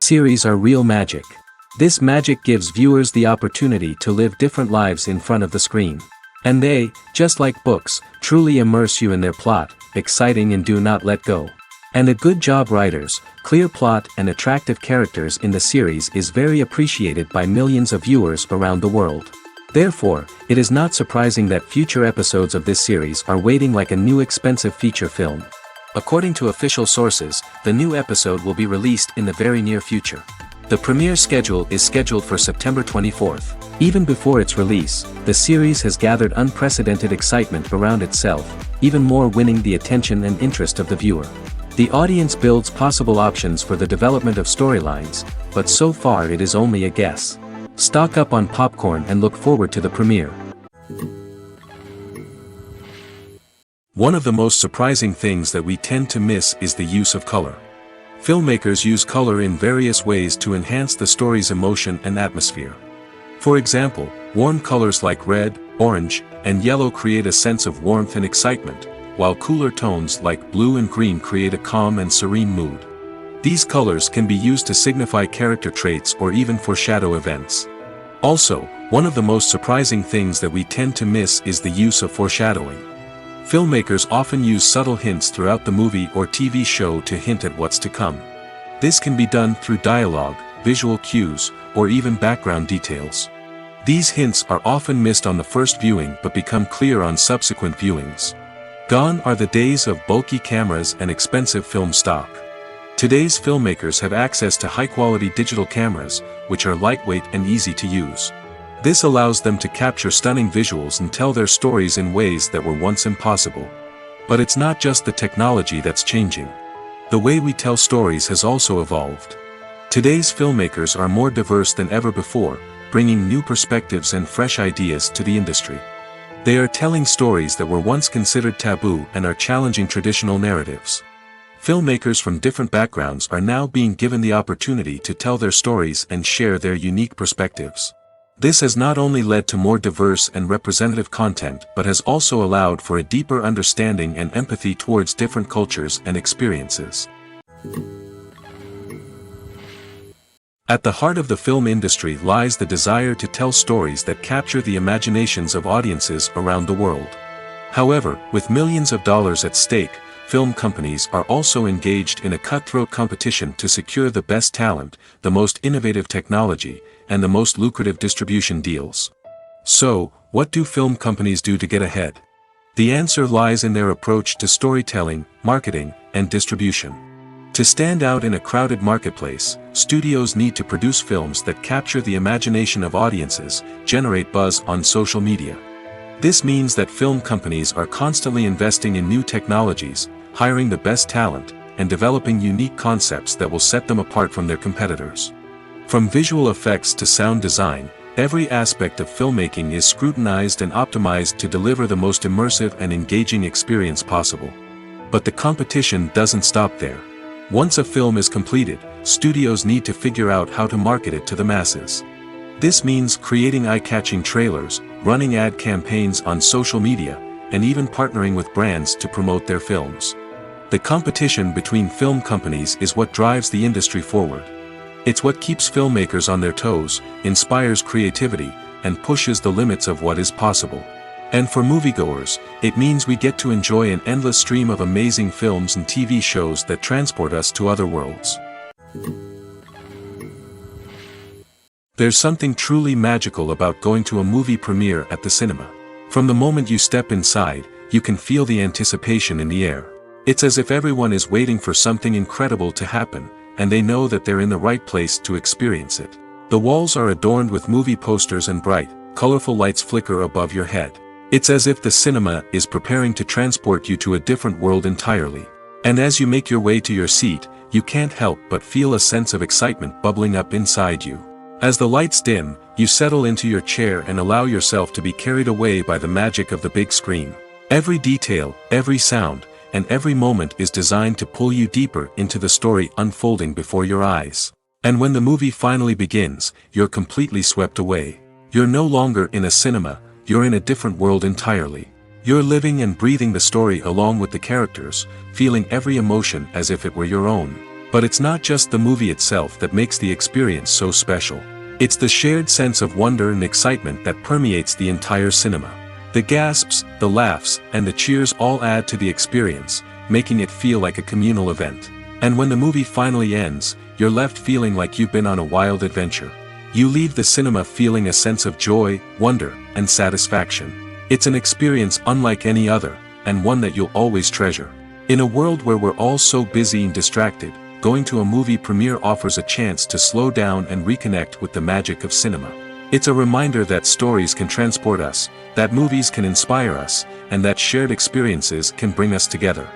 Series are real magic. This magic gives viewers the opportunity to live different lives in front of the screen. And they, just like books, truly immerse you in their plot, exciting and do not let go. And a good job writers, clear plot and attractive characters in the series is very appreciated by millions of viewers around the world. Therefore, it is not surprising that future episodes of this series are waiting like a new expensive feature film. According to official sources, the new episode will be released in the very near future. The premiere schedule is scheduled for September 24th. Even before its release, the series has gathered unprecedented excitement around itself, even more winning the attention and interest of the viewer. The audience builds possible options for the development of storylines, but so far it is only a guess. Stock up on popcorn and look forward to the premiere. One of the most surprising things that we tend to miss is the use of color. Filmmakers use color in various ways to enhance the story's emotion and atmosphere. For example, warm colors like red, orange, and yellow create a sense of warmth and excitement, while cooler tones like blue and green create a calm and serene mood. These colors can be used to signify character traits or even foreshadow events. Also, one of the most surprising things that we tend to miss is the use of foreshadowing. Filmmakers often use subtle hints throughout the movie or TV show to hint at what's to come. This can be done through dialogue, visual cues, or even background details. These hints are often missed on the first viewing but become clear on subsequent viewings. Gone are the days of bulky cameras and expensive film stock. Today's filmmakers have access to high-quality digital cameras, which are lightweight and easy to use. This allows them to capture stunning visuals and tell their stories in ways that were once impossible. But it's not just the technology that's changing. The way we tell stories has also evolved. Today's filmmakers are more diverse than ever before, bringing new perspectives and fresh ideas to the industry. They are telling stories that were once considered taboo and are challenging traditional narratives. Filmmakers from different backgrounds are now being given the opportunity to tell their stories and share their unique perspectives. This has not only led to more diverse and representative content but has also allowed for a deeper understanding and empathy towards different cultures and experiences. At the heart of the film industry lies the desire to tell stories that capture the imaginations of audiences around the world. However, with millions of dollars at stake, film companies are also engaged in a cutthroat competition to secure the best talent, the most innovative technology, and the most lucrative distribution deals. So, what do film companies do to get ahead? The answer lies in their approach to storytelling, marketing, and distribution. To stand out in a crowded marketplace, studios need to produce films that capture the imagination of audiences, generate buzz on social media. This means that film companies are constantly investing in new technologies, hiring the best talent, and developing unique concepts that will set them apart from their competitors. From visual effects to sound design, every aspect of filmmaking is scrutinized and optimized to deliver the most immersive and engaging experience possible. But the competition doesn't stop there. Once a film is completed, studios need to figure out how to market it to the masses. This means creating eye-catching trailers, running ad campaigns on social media, and even partnering with brands to promote their films. The competition between film companies is what drives the industry forward. It's what keeps filmmakers on their toes, inspires creativity, and pushes the limits of what is possible. And for moviegoers, it means we get to enjoy an endless stream of amazing films and TV shows that transport us to other worlds. There's something truly magical about going to a movie premiere at the cinema. From the moment you step inside, you can feel the anticipation in the air. It's as if everyone is waiting for something incredible to happen, and they know that they're in the right place to experience it. The walls are adorned with movie posters and bright, colorful lights flicker above your head. It's as if the cinema is preparing to transport you to a different world entirely. And as you make your way to your seat, you can't help but feel a sense of excitement bubbling up inside you. As the lights dim, you settle into your chair and allow yourself to be carried away by the magic of the big screen. Every detail, every sound, and every moment is designed to pull you deeper into the story unfolding before your eyes. And when the movie finally begins, you're completely swept away. You're no longer in a cinema, you're in a different world entirely. You're living and breathing the story along with the characters, feeling every emotion as if it were your own. But it's not just the movie itself that makes the experience so special. It's the shared sense of wonder and excitement that permeates the entire cinema. The gasps, the laughs, and the cheers all add to the experience, making it feel like a communal event. And when the movie finally ends, you're left feeling like you've been on a wild adventure. You leave the cinema feeling a sense of joy, wonder, and satisfaction. It's an experience unlike any other, and one that you'll always treasure. In a world where we're all so busy and distracted, going to a movie premiere offers a chance to slow down and reconnect with the magic of cinema. It's a reminder that stories can transport us, that movies can inspire us, and that shared experiences can bring us together.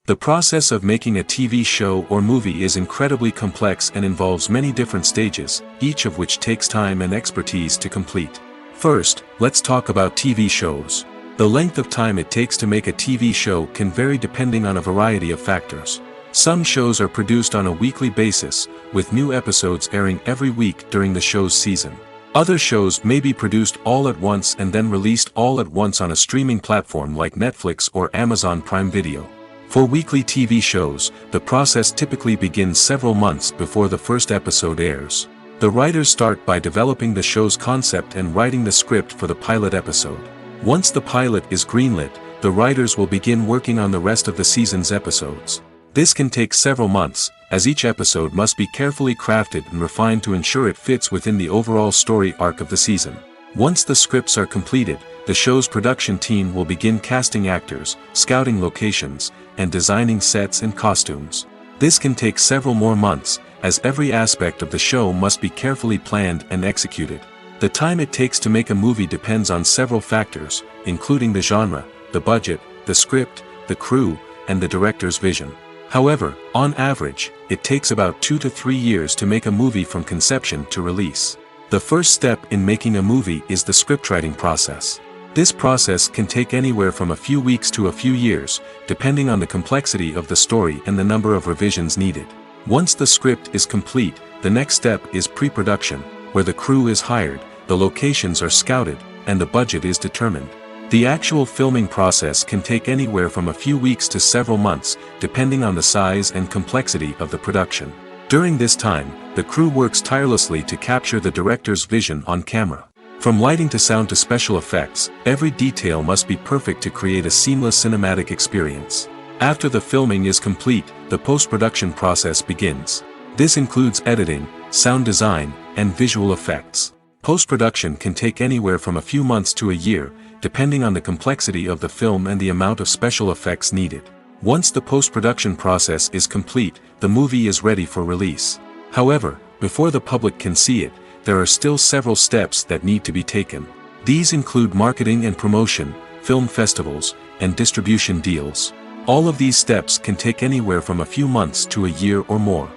The process of making a TV show or movie is incredibly complex and involves many different stages, each of which takes time and expertise to complete. First, let's talk about TV shows. The length of time it takes to make a TV show can vary depending on a variety of factors. Some shows are produced on a weekly basis, with new episodes airing every week during the show's season. Other shows may be produced all at once and then released all at once on a streaming platform like Netflix or Amazon Prime Video. For weekly TV shows, the process typically begins several months before the first episode airs. The writers start by developing the show's concept and writing the script for the pilot episode. Once the pilot is greenlit, the writers will begin working on the rest of the season's episodes. This can take several months, as each episode must be carefully crafted and refined to ensure it fits within the overall story arc of the season. Once the scripts are completed, the show's production team will begin casting actors, scouting locations, and designing sets and costumes. This can take several more months, as every aspect of the show must be carefully planned and executed. The time it takes to make a movie depends on several factors, including the genre, the budget, the script, the crew, and the director's vision. However, on average, it takes about 2 to 3 years to make a movie from conception to release. The first step in making a movie is the scriptwriting process. This process can take anywhere from a few weeks to a few years, depending on the complexity of the story and the number of revisions needed. Once the script is complete, the next step is pre-production, where the crew is hired, the locations are scouted, and the budget is determined. The actual filming process can take anywhere from a few weeks to several months, depending on the size and complexity of the production. During this time, the crew works tirelessly to capture the director's vision on camera. From lighting to sound to special effects, every detail must be perfect to create a seamless cinematic experience. After the filming is complete, the post-production process begins. This includes editing, sound design, and visual effects. Post-production can take anywhere from a few months to a year, depending on the complexity of the film and the amount of special effects needed. Once the post-production process is complete, the movie is ready for release. However, before the public can see it, there are still several steps that need to be taken. These include marketing and promotion, film festivals, and distribution deals. All of these steps can take anywhere from a few months to a year or more.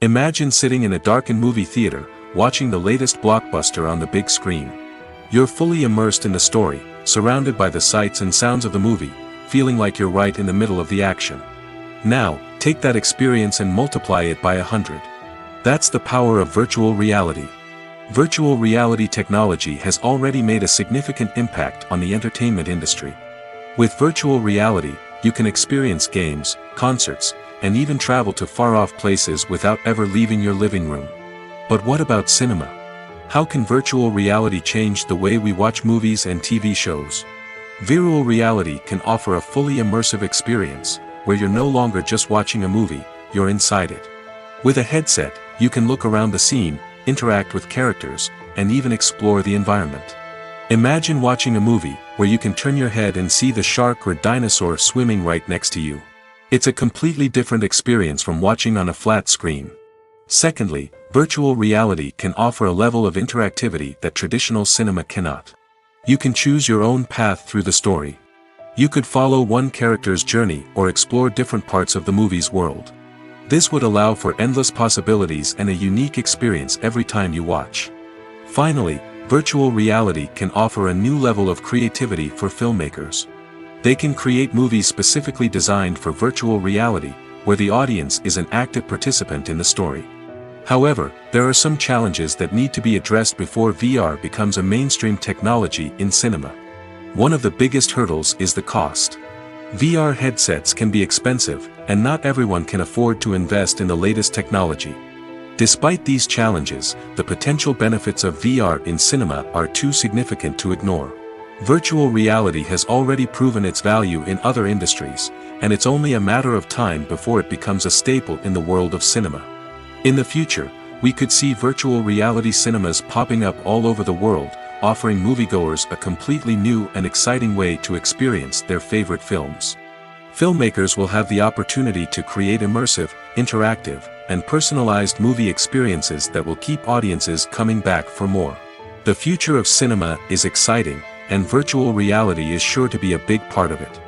Imagine sitting in a darkened movie theater, watching the latest blockbuster on the big screen. You're fully immersed in the story, surrounded by the sights and sounds of the movie, feeling like you're right in the middle of the action. Now, take that experience and multiply it by 100. That's the power of virtual reality. Virtual reality technology has already made a significant impact on the entertainment industry. With virtual reality, you can experience games, concerts, and even travel to far-off places without ever leaving your living room. But what about cinema? How can virtual reality change the way we watch movies and TV shows? Virtual reality can offer a fully immersive experience, where you're no longer just watching a movie, you're inside it. With a headset, you can look around the scene, interact with characters, and even explore the environment. Imagine watching a movie, where you can turn your head and see the shark or dinosaur swimming right next to you. It's a completely different experience from watching on a flat screen. Secondly, virtual reality can offer a level of interactivity that traditional cinema cannot. You can choose your own path through the story. You could follow one character's journey or explore different parts of the movie's world. This would allow for endless possibilities and a unique experience every time you watch. Finally, virtual reality can offer a new level of creativity for filmmakers. They can create movies specifically designed for virtual reality, where the audience is an active participant in the story. However, there are some challenges that need to be addressed before VR becomes a mainstream technology in cinema. One of the biggest hurdles is the cost. VR headsets can be expensive, and not everyone can afford to invest in the latest technology. Despite these challenges, the potential benefits of VR in cinema are too significant to ignore. Virtual reality has already proven its value in other industries, and it's only a matter of time before it becomes a staple in the world of cinema. In the future, we could see virtual reality cinemas popping up all over the world, offering moviegoers a completely new and exciting way to experience their favorite films. Filmmakers will have the opportunity to create immersive, interactive, and personalized movie experiences that will keep audiences coming back for more. The future of cinema is exciting, and virtual reality is sure to be a big part of it.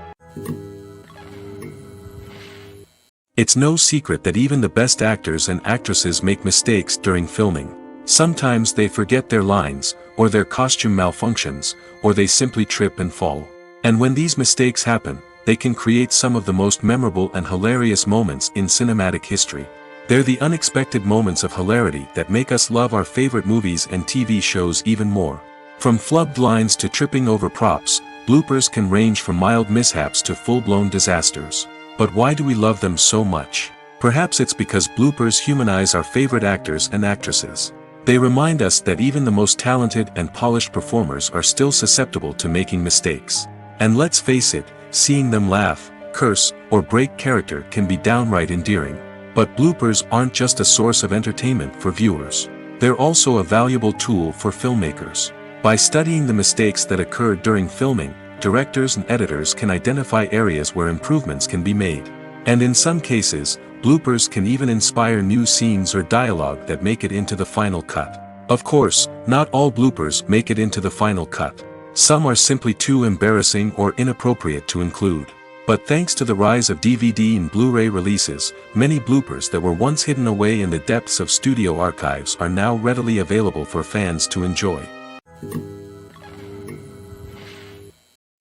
It's no secret that even the best actors and actresses make mistakes during filming. Sometimes they forget their lines, or their costume malfunctions, or they simply trip and fall. And when these mistakes happen, they can create some of the most memorable and hilarious moments in cinematic history. They're the unexpected moments of hilarity that make us love our favorite movies and TV shows even more. From flubbed lines to tripping over props, bloopers can range from mild mishaps to full-blown disasters. But why do we love them so much? Perhaps it's because bloopers humanize our favorite actors and actresses. They remind us that even the most talented and polished performers are still susceptible to making mistakes. And let's face it, seeing them laugh, curse, or break character can be downright endearing. But bloopers aren't just a source of entertainment for viewers. They're also a valuable tool for filmmakers. By studying the mistakes that occurred during filming, directors and editors can identify areas where improvements can be made. And in some cases, bloopers can even inspire new scenes or dialogue that make it into the final cut. Of course, not all bloopers make it into the final cut. Some are simply too embarrassing or inappropriate to include. But thanks to the rise of DVD and Blu-ray releases, many bloopers that were once hidden away in the depths of studio archives are now readily available for fans to enjoy.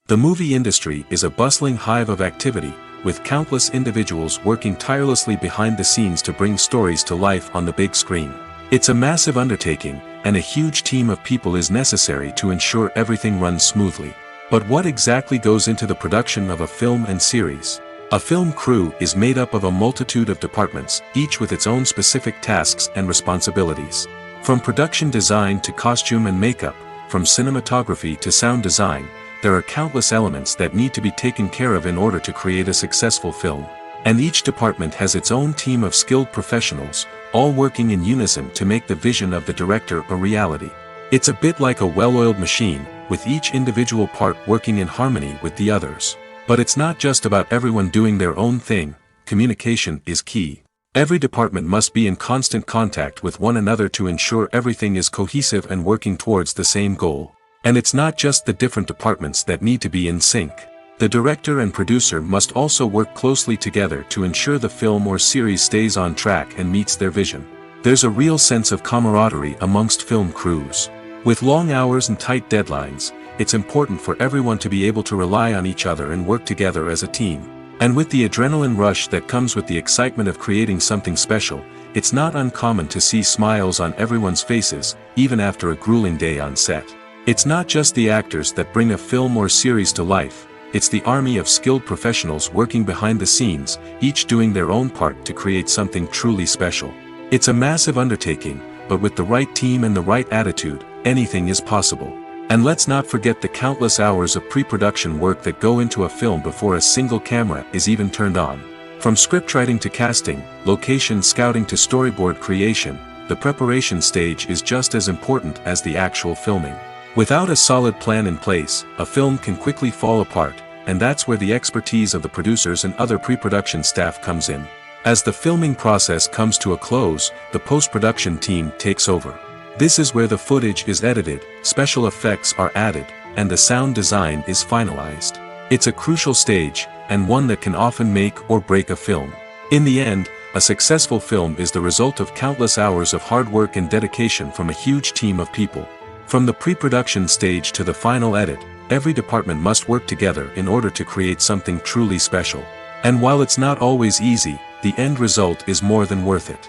The movie industry is a bustling hive of activity, with countless individuals working tirelessly behind the scenes to bring stories to life on the big screen. It's a massive undertaking, and a huge team of people is necessary to ensure everything runs smoothly. But what exactly goes into the production of a film and series? A film crew is made up of a multitude of departments, each with its own specific tasks and responsibilities. From production design to costume and makeup, from cinematography to sound design, there are countless elements that need to be taken care of in order to create a successful film. And each department has its own team of skilled professionals, all working in unison to make the vision of the director a reality. It's a bit like a well-oiled machine, with each individual part working in harmony with the others. But it's not just about everyone doing their own thing. Communication is key. Every department must be in constant contact with one another to ensure everything is cohesive and working towards the same goal. And it's not just the different departments that need to be in sync. The director and producer must also work closely together to ensure the film or series stays on track and meets their vision. There's a real sense of camaraderie amongst film crews. With long hours and tight deadlines, it's important for everyone to be able to rely on each other and work together as a team. And with the adrenaline rush that comes with the excitement of creating something special, it's not uncommon to see smiles on everyone's faces, even after a grueling day on set. It's not just the actors that bring a film or series to life, it's the army of skilled professionals working behind the scenes, each doing their own part to create something truly special. It's a massive undertaking, but with the right team and the right attitude, anything is possible. And let's not forget the countless hours of pre-production work that go into a film before a single camera is even turned on. From scriptwriting to casting, location scouting to storyboard creation, the preparation stage is just as important as the actual filming. Without a solid plan in place, a film can quickly fall apart, and that's where the expertise of the producers and other pre-production staff comes in. As the filming process comes to a close, the post-production team takes over. This is where the footage is edited, special effects are added, and the sound design is finalized. It's a crucial stage, and one that can often make or break a film. In the end, a successful film is the result of countless hours of hard work and dedication from a huge team of people. From the pre-production stage to the final edit, every department must work together in order to create something truly special. And while it's not always easy, the end result is more than worth it.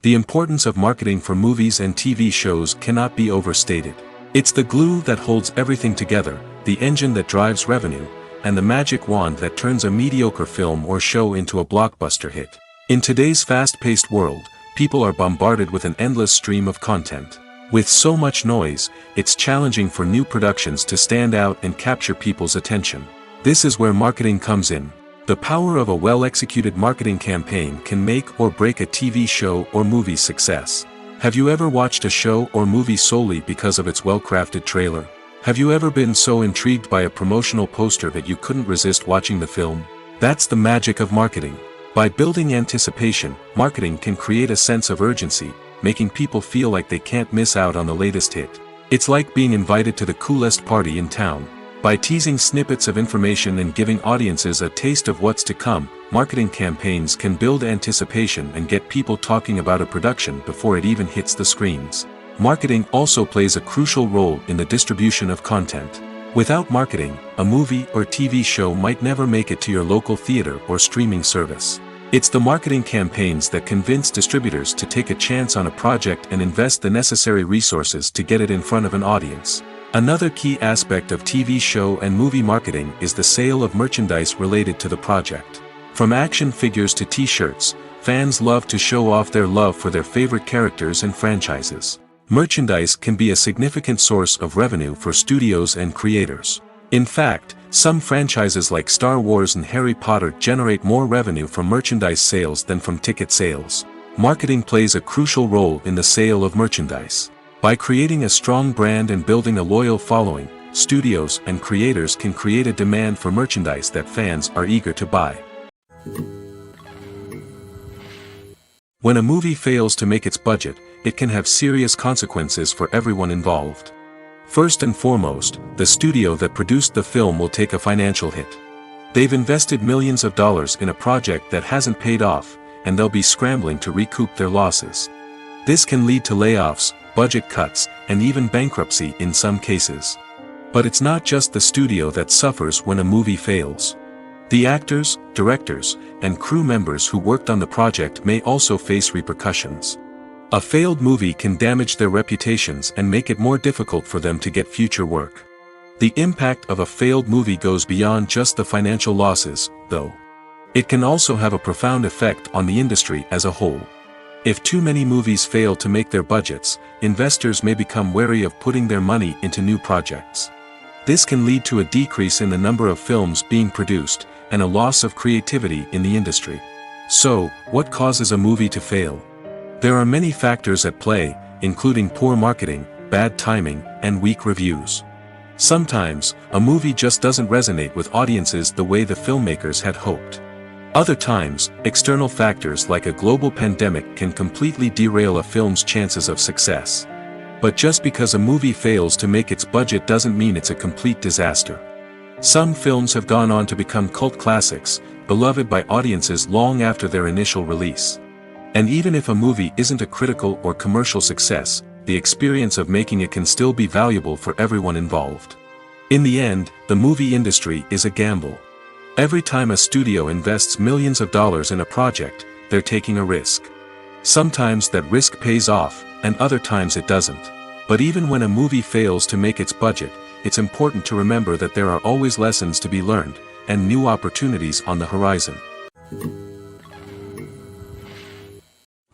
The importance of marketing for movies and TV shows cannot be overstated. It's the glue that holds everything together, the engine that drives revenue, and the magic wand that turns a mediocre film or show into a blockbuster hit. In today's fast-paced world, people are bombarded with an endless stream of content. With so much noise, it's challenging for new productions to stand out and capture people's attention. This is where marketing comes in. The power of a well-executed marketing campaign can make or break a TV show or movie's success. Have you ever watched a show or movie solely because of its well-crafted trailer? Have you ever been so intrigued by a promotional poster that you couldn't resist watching the film? That's the magic of marketing. By building anticipation, marketing can create a sense of urgency, making people feel like they can't miss out on the latest hit. It's like being invited to the coolest party in town. By teasing snippets of information and giving audiences a taste of what's to come, marketing campaigns can build anticipation and get people talking about a production before it even hits the screens. Marketing also plays a crucial role in the distribution of content. Without marketing, a movie or TV show might never make it to your local theater or streaming service. It's the marketing campaigns that convince distributors to take a chance on a project and invest the necessary resources to get it in front of an audience. Another key aspect of TV show and movie marketing is the sale of merchandise related to the project. From action figures to t-shirts, fans love to show off their love for their favorite characters and franchises. Merchandise can be a significant source of revenue for studios and creators. In fact, some franchises like Star Wars and Harry Potter generate more revenue from merchandise sales than from ticket sales. Marketing plays a crucial role in the sale of merchandise. By creating a strong brand and building a loyal following, studios and creators can create a demand for merchandise that fans are eager to buy. When a movie fails to make its budget, it can have serious consequences for everyone involved. First and foremost, the studio that produced the film will take a financial hit. They've invested millions of dollars in a project that hasn't paid off, and they'll be scrambling to recoup their losses. This can lead to layoffs, budget cuts, and even bankruptcy in some cases. But it's not just the studio that suffers when a movie fails. The actors, directors, and crew members who worked on the project may also face repercussions. A failed movie can damage their reputations and make it more difficult for them to get future work. The impact of a failed movie goes beyond just the financial losses, though. It can also have a profound effect on the industry as a whole. If too many movies fail to make their budgets, investors may become wary of putting their money into new projects. This can lead to a decrease in the number of films being produced, and a loss of creativity in the industry. So, what causes a movie to fail? There are many factors at play, including poor marketing, bad timing, and weak reviews. Sometimes, a movie just doesn't resonate with audiences the way the filmmakers had hoped. Other times, external factors like a global pandemic can completely derail a film's chances of success. But just because a movie fails to make its budget doesn't mean it's a complete disaster. Some films have gone on to become cult classics, beloved by audiences long after their initial release. And even if a movie isn't a critical or commercial success, the experience of making it can still be valuable for everyone involved. In the end, the movie industry is a gamble. Every time a studio invests millions of dollars in a project, they're taking a risk. Sometimes that risk pays off, and other times it doesn't. But even when a movie fails to make its budget, it's important to remember that there are always lessons to be learned, and new opportunities on the horizon.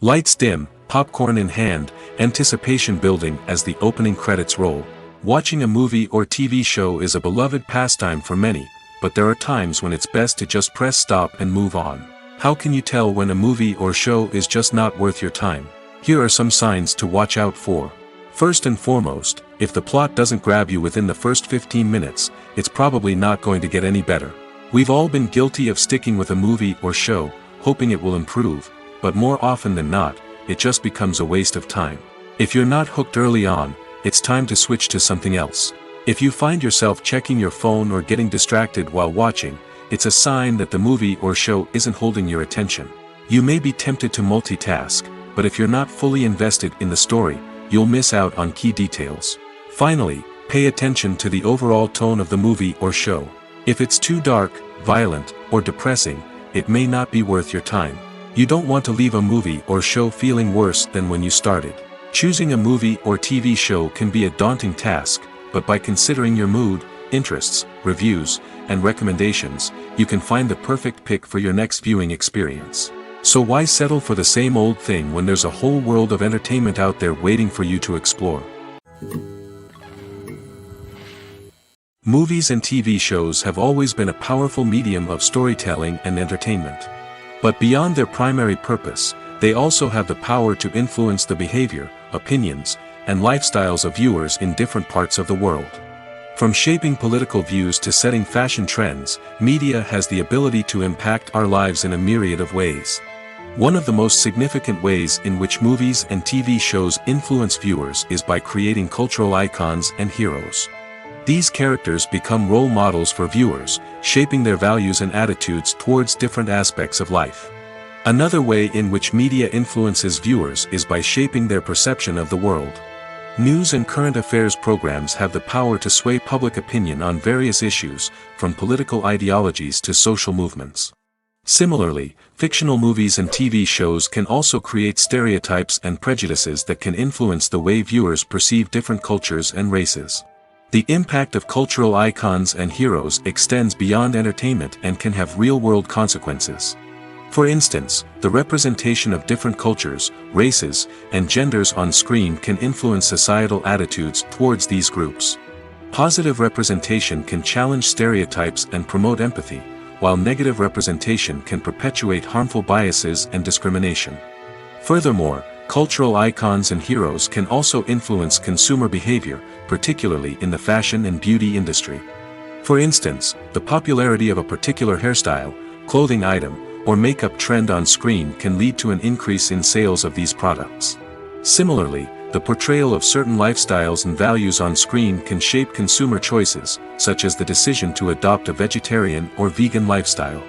Lights dim, popcorn in hand, anticipation building as the opening credits roll. Watching a movie or TV show is a beloved pastime for many, but there are times when it's best to just press stop and move on. How can you tell when a movie or show is just not worth your time? Here are some signs to watch out for. First and foremost, if the plot doesn't grab you within the first 15 minutes, it's probably not going to get any better. We've all been guilty of sticking with a movie or show, hoping it will improve, but more often than not, it just becomes a waste of time. If you're not hooked early on, it's time to switch to something else. If you find yourself checking your phone or getting distracted while watching, it's a sign that the movie or show isn't holding your attention. You may be tempted to multitask, but if you're not fully invested in the story, you'll miss out on key details. Finally, pay attention to the overall tone of the movie or show. If it's too dark, violent, or depressing, it may not be worth your time. You don't want to leave a movie or show feeling worse than when you started. Choosing a movie or TV show can be a daunting task, but by considering your mood, interests, reviews, and recommendations, you can find the perfect pick for your next viewing experience. So why settle for the same old thing when there's a whole world of entertainment out there waiting for you to explore? Movies and TV shows have always been a powerful medium of storytelling and entertainment. But beyond their primary purpose, they also have the power to influence the behavior, opinions, and lifestyles of viewers in different parts of the world. From shaping political views to setting fashion trends, media has the ability to impact our lives in a myriad of ways. One of the most significant ways in which movies and TV shows influence viewers is by creating cultural icons and heroes. These characters become role models for viewers, shaping their values and attitudes towards different aspects of life. Another way in which media influences viewers is by shaping their perception of the world. News and current affairs programs have the power to sway public opinion on various issues, from political ideologies to social movements. Similarly, fictional movies and TV shows can also create stereotypes and prejudices that can influence the way viewers perceive different cultures and races. The impact of cultural icons and heroes extends beyond entertainment and can have real-world consequences. For instance, the representation of different cultures, races, and genders on screen can influence societal attitudes towards these groups. Positive representation can challenge stereotypes and promote empathy, while negative representation can perpetuate harmful biases and discrimination. Furthermore, cultural icons and heroes can also influence consumer behavior, particularly in the fashion and beauty industry. For instance, the popularity of a particular hairstyle, clothing item, or makeup trend on screen can lead to an increase in sales of these products. Similarly, the portrayal of certain lifestyles and values on screen can shape consumer choices, such as the decision to adopt a vegetarian or vegan lifestyle.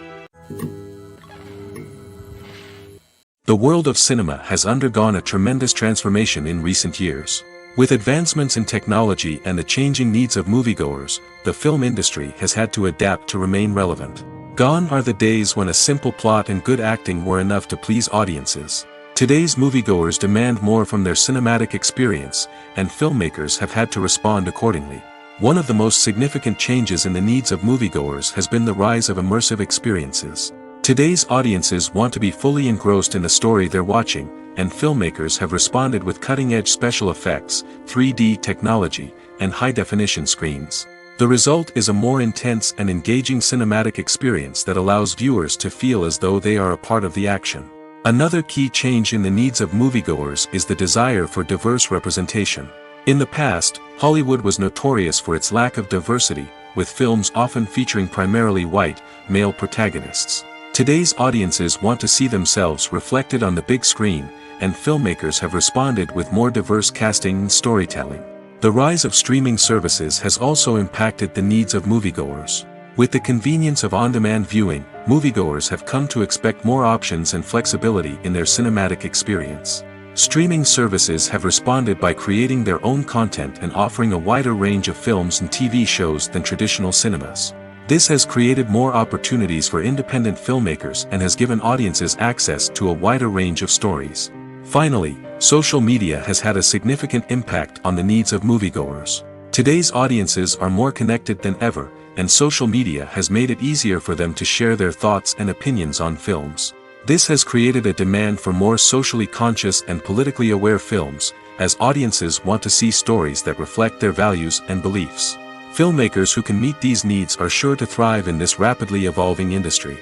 The world of cinema has undergone a tremendous transformation in recent years. With advancements in technology and the changing needs of moviegoers, the film industry has had to adapt to remain relevant. Gone are the days when a simple plot and good acting were enough to please audiences. Today's moviegoers demand more from their cinematic experience, and filmmakers have had to respond accordingly. One of the most significant changes in the needs of moviegoers has been the rise of immersive experiences. Today's audiences want to be fully engrossed in the story they're watching, and filmmakers have responded with cutting-edge special effects, 3D technology, and high-definition screens. The result is a more intense and engaging cinematic experience that allows viewers to feel as though they are a part of the action. Another key change in the needs of moviegoers is the desire for diverse representation. In the past, Hollywood was notorious for its lack of diversity, with films often featuring primarily white, male protagonists. Today's audiences want to see themselves reflected on the big screen, and filmmakers have responded with more diverse casting and storytelling. The rise of streaming services has also impacted the needs of moviegoers. With the convenience of on-demand viewing, moviegoers have come to expect more options and flexibility in their cinematic experience. Streaming services have responded by creating their own content and offering a wider range of films and TV shows than traditional cinemas. This has created more opportunities for independent filmmakers and has given audiences access to a wider range of stories. Finally, social media has had a significant impact on the needs of moviegoers. Today's audiences are more connected than ever, and social media has made it easier for them to share their thoughts and opinions on films. This has created a demand for more socially conscious and politically aware films, as audiences want to see stories that reflect their values and beliefs. Filmmakers who can meet these needs are sure to thrive in this rapidly evolving industry.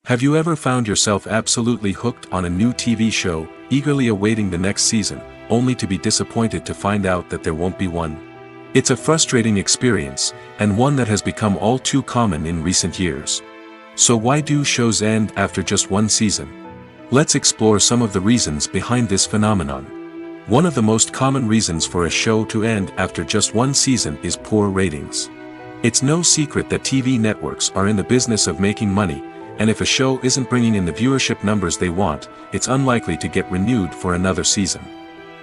Have you ever found yourself absolutely hooked on a new TV show, eagerly awaiting the next season, only to be disappointed to find out that there won't be one? It's a frustrating experience, and one that has become all too common in recent years. So why do shows end after just one season? Let's explore some of the reasons behind this phenomenon. One of the most common reasons for a show to end after just one season is poor ratings. It's no secret that TV networks are in the business of making money, and if a show isn't bringing in the viewership numbers they want, it's unlikely to get renewed for another season.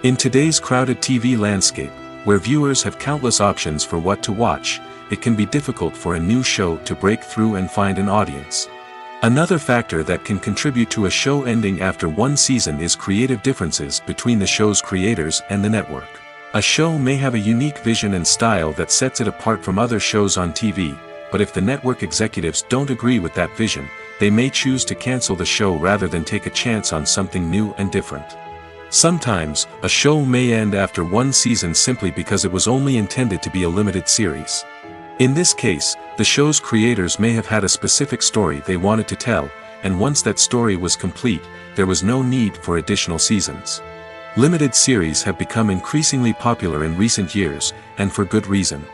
In today's crowded TV landscape, where viewers have countless options for what to watch, it can be difficult for a new show to break through and find an audience. Another factor that can contribute to a show ending after one season is creative differences between the show's creators and the network. A show may have a unique vision and style that sets it apart from other shows on TV, but if the network executives don't agree with that vision, they may choose to cancel the show rather than take a chance on something new and different. Sometimes, a show may end after one season simply because it was only intended to be a limited series. In this case, the show's creators may have had a specific story they wanted to tell, and once that story was complete, there was no need for additional seasons. Limited series have become increasingly popular in recent years, and for good reason.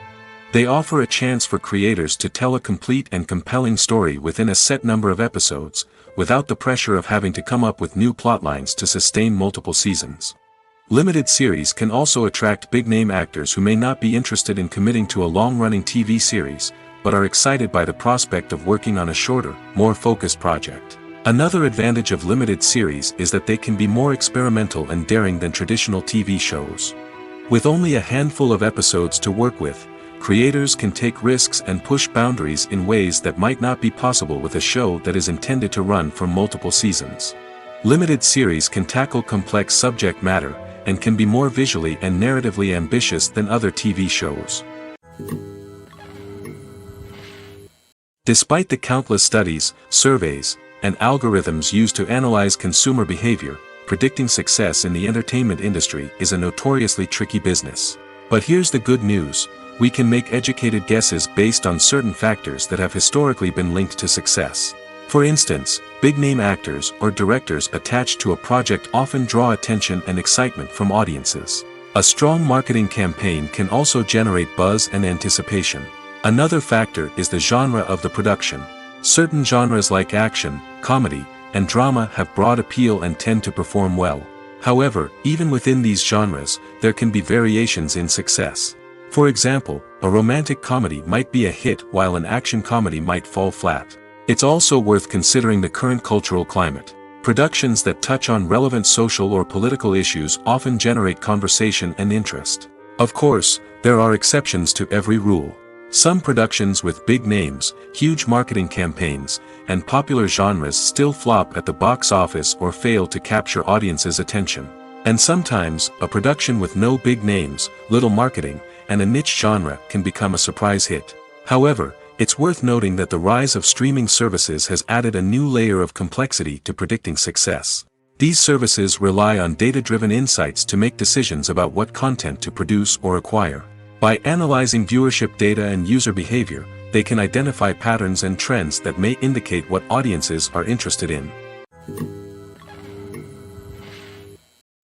They offer a chance for creators to tell a complete and compelling story within a set number of episodes, without the pressure of having to come up with new plotlines to sustain multiple seasons. Limited series can also attract big-name actors who may not be interested in committing to a long-running TV series, but are excited by the prospect of working on a shorter, more focused project. Another advantage of limited series is that they can be more experimental and daring than traditional TV shows. With only a handful of episodes to work with, creators can take risks and push boundaries in ways that might not be possible with a show that is intended to run for multiple seasons. Limited series can tackle complex subject matter, and can be more visually and narratively ambitious than other TV shows. Despite the countless studies, surveys, and algorithms used to analyze consumer behavior, predicting success in the entertainment industry is a notoriously tricky business. But here's the good news: we can make educated guesses based on certain factors that have historically been linked to success. For instance, big-name actors or directors attached to a project often draw attention and excitement from audiences. A strong marketing campaign can also generate buzz and anticipation. Another factor is the genre of the production. Certain genres like action, comedy, and drama have broad appeal and tend to perform well. However, even within these genres, there can be variations in success. For example, a romantic comedy might be a hit while an action comedy might fall flat. It's also worth considering the current cultural climate. Productions that touch on relevant social or political issues often generate conversation and interest. Of course, there are exceptions to every rule. Some productions with big names, huge marketing campaigns, and popular genres still flop at the box office or fail to capture audiences' attention. And sometimes, a production with no big names, little marketing, and a niche genre can become a surprise hit. However, it's worth noting that the rise of streaming services has added a new layer of complexity to predicting success. These services rely on data-driven insights to make decisions about what content to produce or acquire. By analyzing viewership data and user behavior, they can identify patterns and trends that may indicate what audiences are interested in.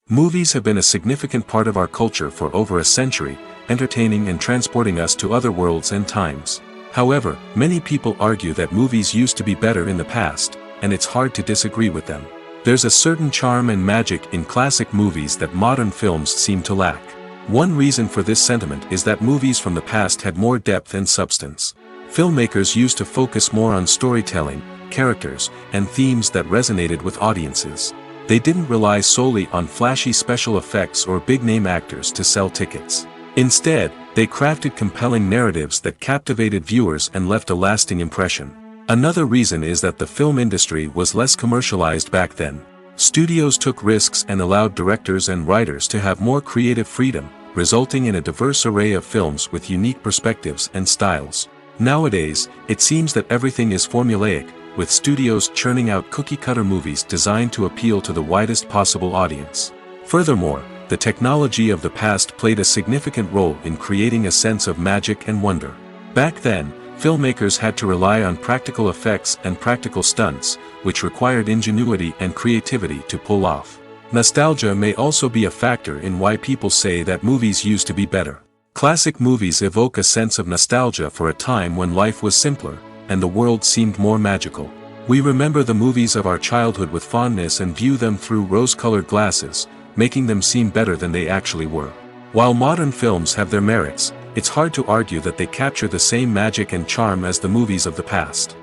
Movies have been a significant part of our culture for over a century, entertaining and transporting us to other worlds and times. However, many people argue that movies used to be better in the past, and it's hard to disagree with them. There's a certain charm and magic in classic movies that modern films seem to lack. One reason for this sentiment is that movies from the past had more depth and substance. Filmmakers used to focus more on storytelling, characters, and themes that resonated with audiences. They didn't rely solely on flashy special effects or big-name actors to sell tickets. Instead, they crafted compelling narratives that captivated viewers and left a lasting impression. Another reason is that the film industry was less commercialized back then. Studios took risks and allowed directors and writers to have more creative freedom, resulting in a diverse array of films with unique perspectives and styles. Nowadays, it seems that everything is formulaic, with studios churning out cookie-cutter movies designed to appeal to the widest possible audience. Furthermore, the technology of the past played a significant role in creating a sense of magic and wonder. Back then, filmmakers had to rely on practical effects and practical stunts, which required ingenuity and creativity to pull off. Nostalgia may also be a factor in why people say that movies used to be better. Classic movies evoke a sense of nostalgia for a time when life was simpler, and the world seemed more magical. We remember the movies of our childhood with fondness and view them through rose-colored glasses, making them seem better than they actually were. While modern films have their merits, it's hard to argue that they capture the same magic and charm as the movies of the past.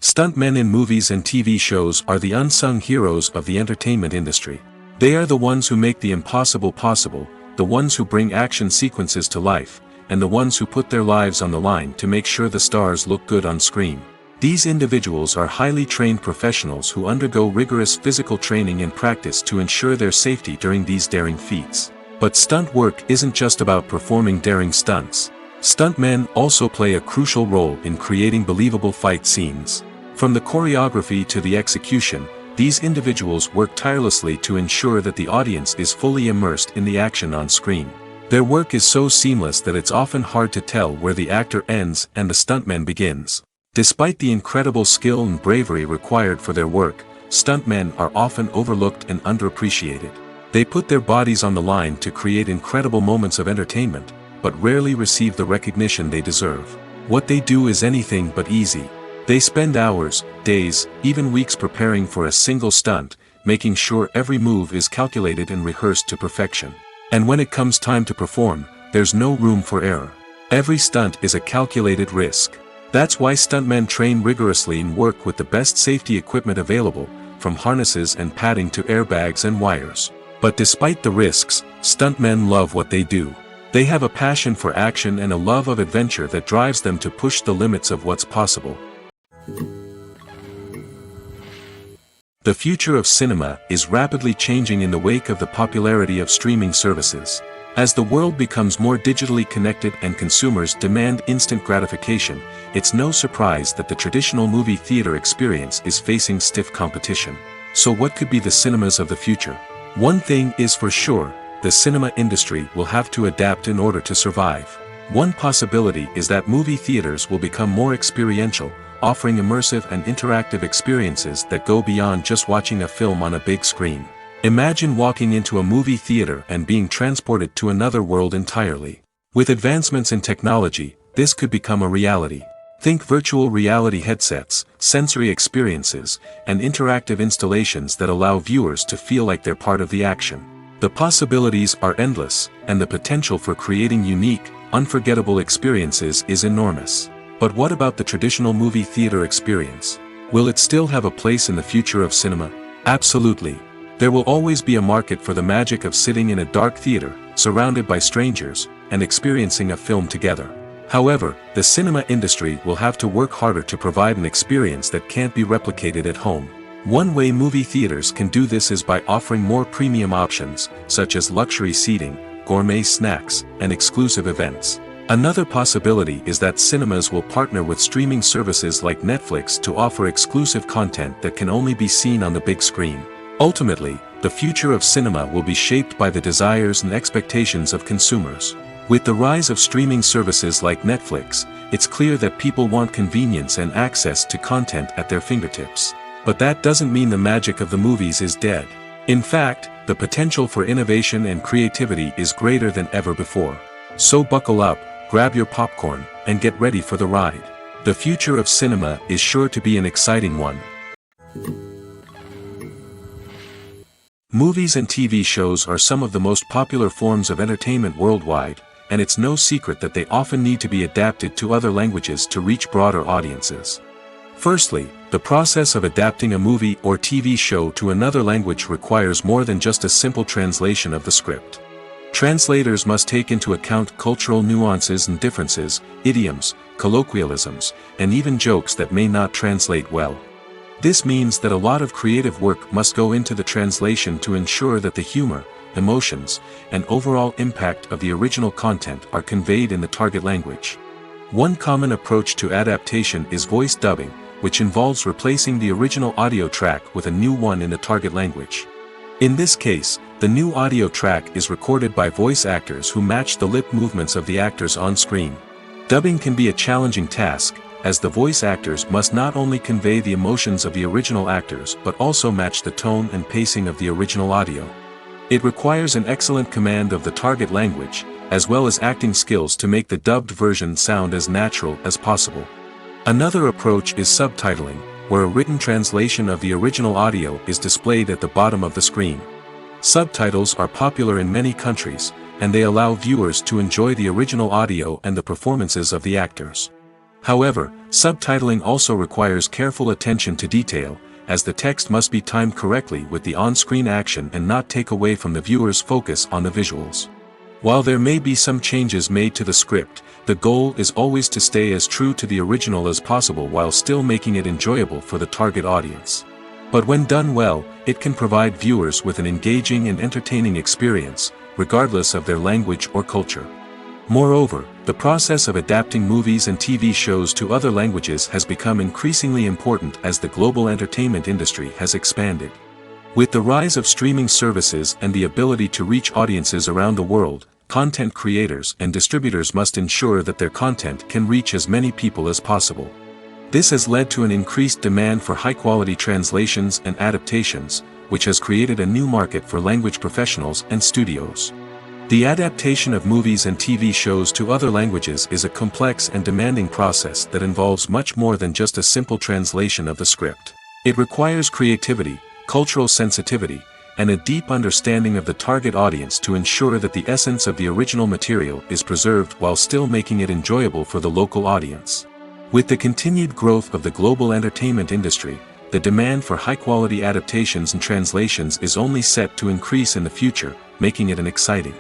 Stuntmen in movies and TV shows are the unsung heroes of the entertainment industry. They are the ones who make the impossible possible, the ones who bring action sequences to life, and the ones who put their lives on the line to make sure the stars look good on screen. These individuals are highly trained professionals who undergo rigorous physical training and practice to ensure their safety during these daring feats. But stunt work isn't just about performing daring stunts. Stuntmen also play a crucial role in creating believable fight scenes. From the choreography to the execution, these individuals work tirelessly to ensure that the audience is fully immersed in the action on screen. Their work is so seamless that it's often hard to tell where the actor ends and the stuntman begins. Despite the incredible skill and bravery required for their work, stuntmen are often overlooked and underappreciated. They put their bodies on the line to create incredible moments of entertainment, but rarely receive the recognition they deserve. What they do is anything but easy. They spend hours, days, even weeks preparing for a single stunt, making sure every move is calculated and rehearsed to perfection. And when it comes time to perform, there's no room for error. Every stunt is a calculated risk. That's why stuntmen train rigorously and work with the best safety equipment available, from harnesses and padding to airbags and wires. But despite the risks, stuntmen love what they do. They have a passion for action and a love of adventure that drives them to push the limits of what's possible. The future of cinema is rapidly changing in the wake of the popularity of streaming services. As the world becomes more digitally connected and consumers demand instant gratification, it's no surprise that the traditional movie theater experience is facing stiff competition. So what could be the cinemas of the future? One thing is for sure, the cinema industry will have to adapt in order to survive. One possibility is that movie theaters will become more experiential, offering immersive and interactive experiences that go beyond just watching a film on a big screen. Imagine walking into a movie theater and being transported to another world entirely. With advancements in technology, this could become a reality. Think virtual reality headsets, sensory experiences, and interactive installations that allow viewers to feel like they're part of the action. The possibilities are endless, and the potential for creating unique, unforgettable experiences is enormous. But what about the traditional movie theater experience? Will it still have a place in the future of cinema? Absolutely. There will always be a market for the magic of sitting in a dark theater, surrounded by strangers, and experiencing a film together. However, the cinema industry will have to work harder to provide an experience that can't be replicated at home. One way movie theaters can do this is by offering more premium options, such as luxury seating, gourmet snacks, and exclusive events. Another possibility is that cinemas will partner with streaming services like Netflix to offer exclusive content that can only be seen on the big screen. Ultimately, the future of cinema will be shaped by the desires and expectations of consumers. With the rise of streaming services like Netflix, it's clear that people want convenience and access to content at their fingertips. But that doesn't mean the magic of the movies is dead. In fact, the potential for innovation and creativity is greater than ever before. So buckle up, grab your popcorn, and get ready for the ride. The future of cinema is sure to be an exciting one. Movies and TV shows are some of the most popular forms of entertainment worldwide, and it's no secret that they often need to be adapted to other languages to reach broader audiences. Firstly, the process of adapting a movie or TV show to another language requires more than just a simple translation of the script. Translators must take into account cultural nuances and differences, idioms, colloquialisms, and even jokes that may not translate well. This means that a lot of creative work must go into the translation to ensure that the humor, emotions, and overall impact of the original content are conveyed in the target language. One common approach to adaptation is voice dubbing, which involves replacing the original audio track with a new one in the target language. In this case, the new audio track is recorded by voice actors who match the lip movements of the actors on screen. Dubbing can be a challenging task, as the voice actors must not only convey the emotions of the original actors but also match the tone and pacing of the original audio. It requires an excellent command of the target language, as well as acting skills to make the dubbed version sound as natural as possible. Another approach is subtitling, where a written translation of the original audio is displayed at the bottom of the screen. Subtitles are popular in many countries, and they allow viewers to enjoy the original audio and the performances of the actors. However, subtitling also requires careful attention to detail, as the text must be timed correctly with the on-screen action and not take away from the viewer's focus on the visuals. While there may be some changes made to the script, the goal is always to stay as true to the original as possible while still making it enjoyable for the target audience. But when done well, it can provide viewers with an engaging and entertaining experience, regardless of their language or culture. Moreover, the process of adapting movies and TV shows to other languages has become increasingly important as the global entertainment industry has expanded. With the rise of streaming services and the ability to reach audiences around the world, content creators and distributors must ensure that their content can reach as many people as possible. This has led to an increased demand for high-quality translations and adaptations, which has created a new market for language professionals and studios. The adaptation of movies and TV shows to other languages is a complex and demanding process that involves much more than just a simple translation of the script. It requires creativity, cultural sensitivity, and a deep understanding of the target audience to ensure that the essence of the original material is preserved while still making it enjoyable for the local audience. With the continued growth of the global entertainment industry, the demand for high-quality adaptations and translations is only set to increase in the future, making it exciting.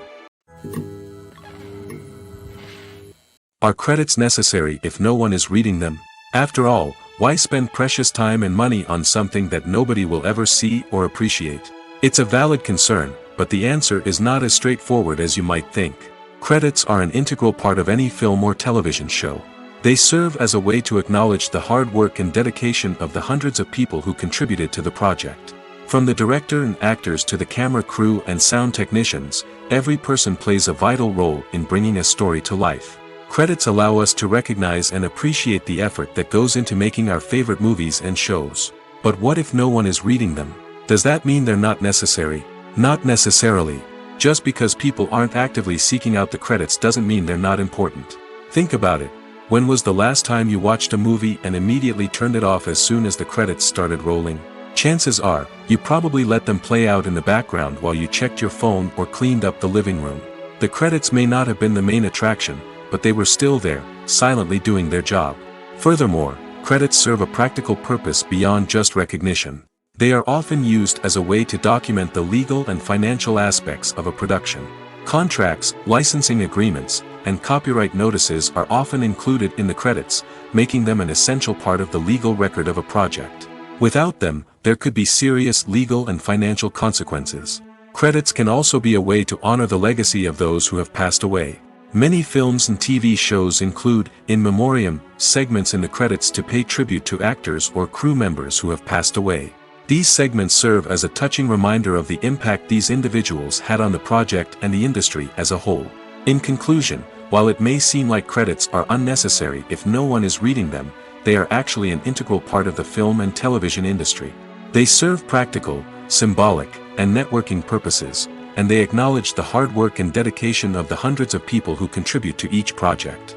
Are credits necessary if no one is reading them? After all, why spend precious time and money on something that nobody will ever see or appreciate? It's a valid concern, but the answer is not as straightforward as you might think. Credits are an integral part of any film or television show. They serve as a way to acknowledge the hard work and dedication of the hundreds of people who contributed to the project. From the director and actors to the camera crew and sound technicians, every person plays a vital role in bringing a story to life. Credits allow us to recognize and appreciate the effort that goes into making our favorite movies and shows. But what if no one is reading them? Does that mean they're not necessary? Not necessarily. Just because people aren't actively seeking out the credits doesn't mean they're not important. Think about it. When was the last time you watched a movie and immediately turned it off as soon as the credits started rolling? Chances are, you probably let them play out in the background while you checked your phone or cleaned up the living room. The credits may not have been the main attraction, but they were still there, silently doing their job. Furthermore, credits serve a practical purpose beyond just recognition. They are often used as a way to document the legal and financial aspects of a production. Contracts, licensing agreements, and copyright notices are often included in the credits, making them an essential part of the legal record of a project. Without them, there could be serious legal and financial consequences. Credits can also be a way to honor the legacy of those who have passed away. Many films and TV shows include, in memoriam, segments in the credits to pay tribute to actors or crew members who have passed away. These segments serve as a touching reminder of the impact these individuals had on the project and the industry as a whole. In conclusion, while it may seem like credits are unnecessary if no one is reading them, they are actually an integral part of the film and television industry. They serve practical, symbolic, and networking purposes, and they acknowledge the hard work and dedication of the hundreds of people who contribute to each project.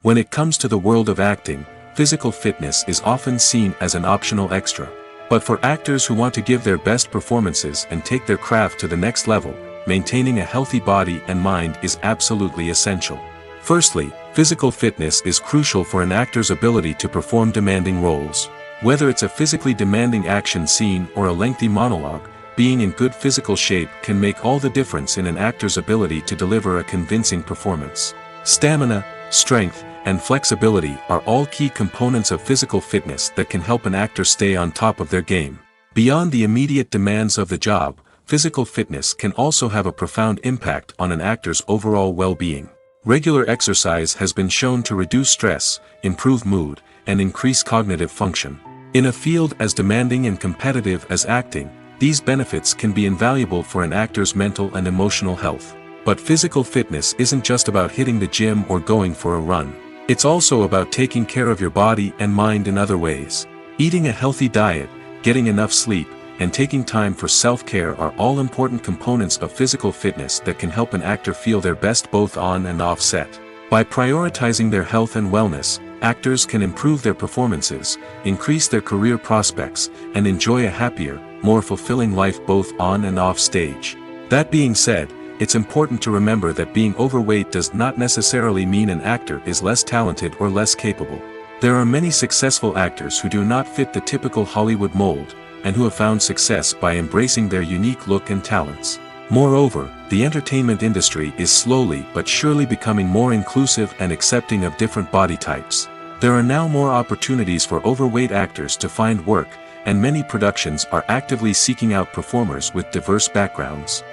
When it comes to the world of acting, physical fitness is often seen as an optional extra. But for actors who want to give their best performances and take their craft to the next level, maintaining a healthy body and mind is absolutely essential. Firstly, physical fitness is crucial for an actor's ability to perform demanding roles. Whether it's a physically demanding action scene or a lengthy monologue, being in good physical shape can make all the difference in an actor's ability to deliver a convincing performance. Stamina, strength, and flexibility are all key components of physical fitness that can help an actor stay on top of their game. Beyond the immediate demands of the job, physical fitness can also have a profound impact on an actor's overall well-being. Regular exercise has been shown to reduce stress, improve mood, and increase cognitive function. In a field as demanding and competitive as acting, these benefits can be invaluable for an actor's mental and emotional health. But physical fitness isn't just about hitting the gym or going for a run. It's also about taking care of your body and mind in other ways. Eating a healthy diet, getting enough sleep, and taking time for self-care are all important components of physical fitness that can help an actor feel their best both on and off set. By prioritizing their health and wellness, actors can improve their performances, increase their career prospects, and enjoy a happier, more fulfilling life both on and off stage. That being said, it's important to remember that being overweight does not necessarily mean an actor is less talented or less capable. There are many successful actors who do not fit the typical Hollywood mold, and who have found success by embracing their unique look and talents. Moreover, the entertainment industry is slowly but surely becoming more inclusive and accepting of different body types. There are now more opportunities for overweight actors to find work, and many productions are actively seeking out performers with diverse backgrounds.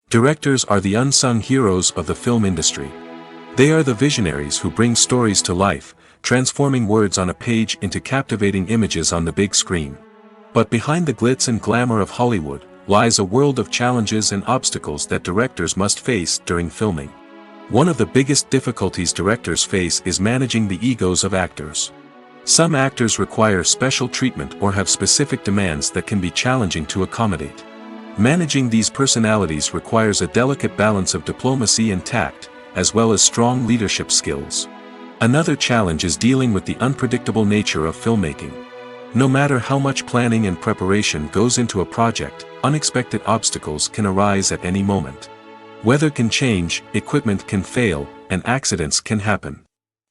Directors are the unsung heroes of the film industry. They are the visionaries who bring stories to life, transforming words on a page into captivating images on the big screen. But behind the glitz and glamour of Hollywood lies a world of challenges and obstacles that directors must face during filming. One of the biggest difficulties directors face is managing the egos of actors. Some actors require special treatment or have specific demands that can be challenging to accommodate. Managing these personalities requires a delicate balance of diplomacy and tact, as well as strong leadership skills. Another challenge is dealing with the unpredictable nature of filmmaking. No matter how much planning and preparation goes into a project, unexpected obstacles can arise at any moment. Weather can change, equipment can fail, and accidents can happen.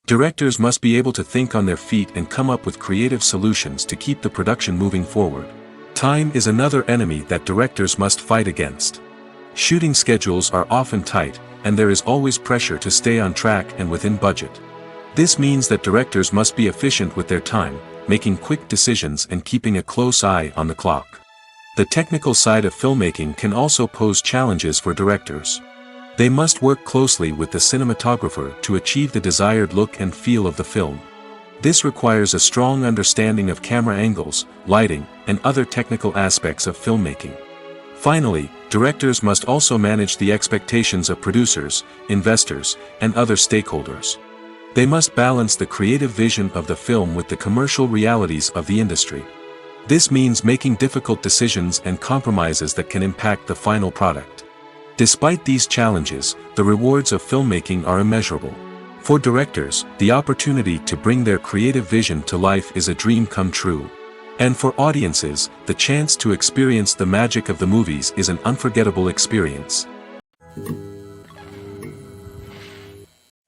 Directors must be able to think on their feet and come up with creative solutions to keep the production moving forward. Time is another enemy that directors must fight against. Shooting schedules are often tight, and there is always pressure to stay on track and within budget. This means that directors must be efficient with their time, making quick decisions and keeping a close eye on the clock. The technical side of filmmaking can also pose challenges for directors. They must work closely with the cinematographer to achieve the desired look and feel of the film. This requires a strong understanding of camera angles, lighting, and other technical aspects of filmmaking. Finally, directors must also manage the expectations of producers, investors, and other stakeholders. They must balance the creative vision of the film with the commercial realities of the industry. This means making difficult decisions and compromises that can impact the final product. Despite these challenges, the rewards of filmmaking are immeasurable. For directors, the opportunity to bring their creative vision to life is a dream come true. And for audiences, the chance to experience the magic of the movies is an unforgettable experience.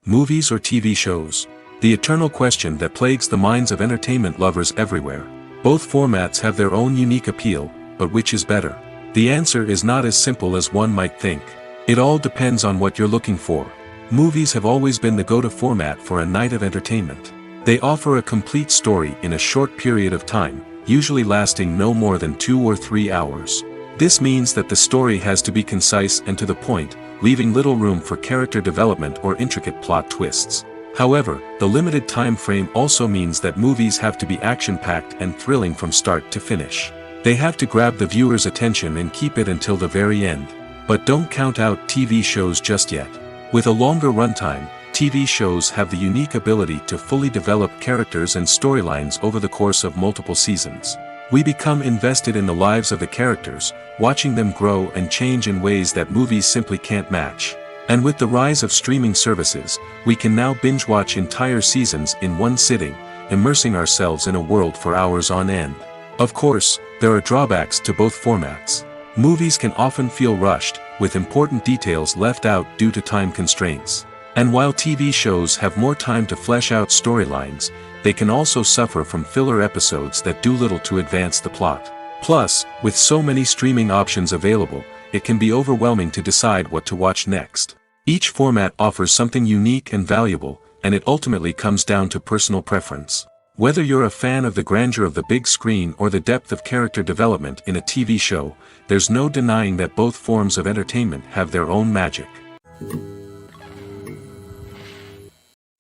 Movies or TV shows? The eternal question that plagues the minds of entertainment lovers everywhere. Both formats have their own unique appeal, but which is better? The answer is not as simple as one might think. It all depends on what you're looking for. Movies have always been the go-to format for a night of entertainment. They offer a complete story in a short period of time, usually lasting no more than 2 or 3 hours. This means that the story has to be concise and to the point, leaving little room for character development or intricate plot twists. However, the limited time frame also means that movies have to be action-packed and thrilling from start to finish. They have to grab the viewer's attention and keep it until the very end. But don't count out TV shows just yet. With a longer runtime, TV shows have the unique ability to fully develop characters and storylines over the course of multiple seasons. We become invested in the lives of the characters, watching them grow and change in ways that movies simply can't match. And with the rise of streaming services, we can now binge-watch entire seasons in one sitting, immersing ourselves in a world for hours on end. Of course, there are drawbacks to both formats. Movies can often feel rushed, with important details left out due to time constraints. And while TV shows have more time to flesh out storylines, they can also suffer from filler episodes that do little to advance the plot. Plus, with so many streaming options available, it can be overwhelming to decide what to watch next. Each format offers something unique and valuable, and it ultimately comes down to personal preference. Whether you're a fan of the grandeur of the big screen or the depth of character development in a TV show, there's no denying that both forms of entertainment have their own magic.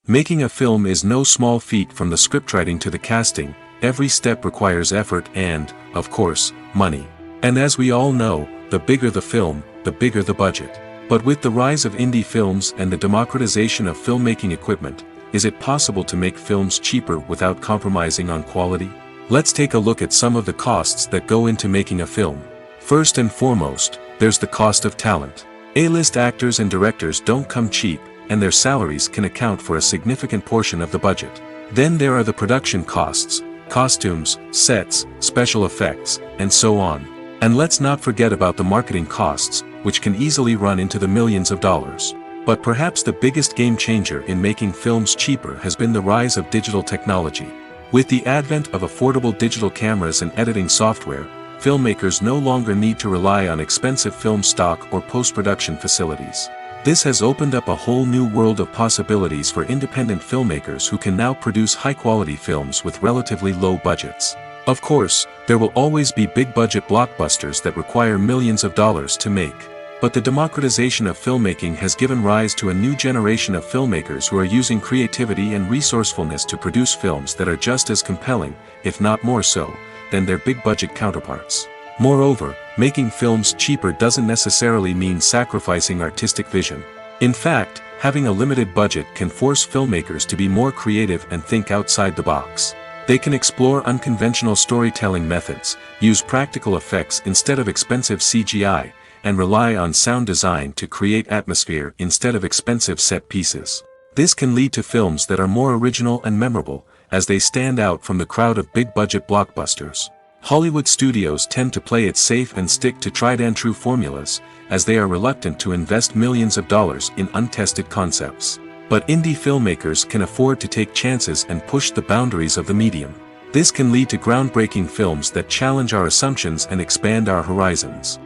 Making a film is no small feat. From the scriptwriting to the casting, every step requires effort and, of course, money. And as we all know, the bigger the film, the bigger the budget. But with the rise of indie films and the democratization of filmmaking equipment, is it possible to make films cheaper without compromising on quality? Let's take a look at some of the costs that go into making a film. First and foremost, there's the cost of talent. A-list actors and directors don't come cheap, and their salaries can account for a significant portion of the budget. Then there are the production costs, costumes, sets, special effects, and so on. And let's not forget about the marketing costs, which can easily run into the millions of dollars. But perhaps the biggest game changer in making films cheaper has been the rise of digital technology. With the advent of affordable digital cameras and editing software, filmmakers no longer need to rely on expensive film stock or post-production facilities. This has opened up a whole new world of possibilities for independent filmmakers who can now produce high-quality films with relatively low budgets. Of course, there will always be big-budget blockbusters that require millions of dollars to make. But the democratization of filmmaking has given rise to a new generation of filmmakers who are using creativity and resourcefulness to produce films that are just as compelling, if not more so, than their big-budget counterparts. Moreover, making films cheaper doesn't necessarily mean sacrificing artistic vision. In fact, having a limited budget can force filmmakers to be more creative and think outside the box. They can explore unconventional storytelling methods, use practical effects instead of expensive CGI, and rely on sound design to create atmosphere instead of expensive set pieces. This can lead to films that are more original and memorable, as they stand out from the crowd of big-budget blockbusters. Hollywood studios tend to play it safe and stick to tried-and-true formulas, as they are reluctant to invest millions of dollars in untested concepts. But indie filmmakers can afford to take chances and push the boundaries of the medium. This can lead to groundbreaking films that challenge our assumptions and expand our horizons.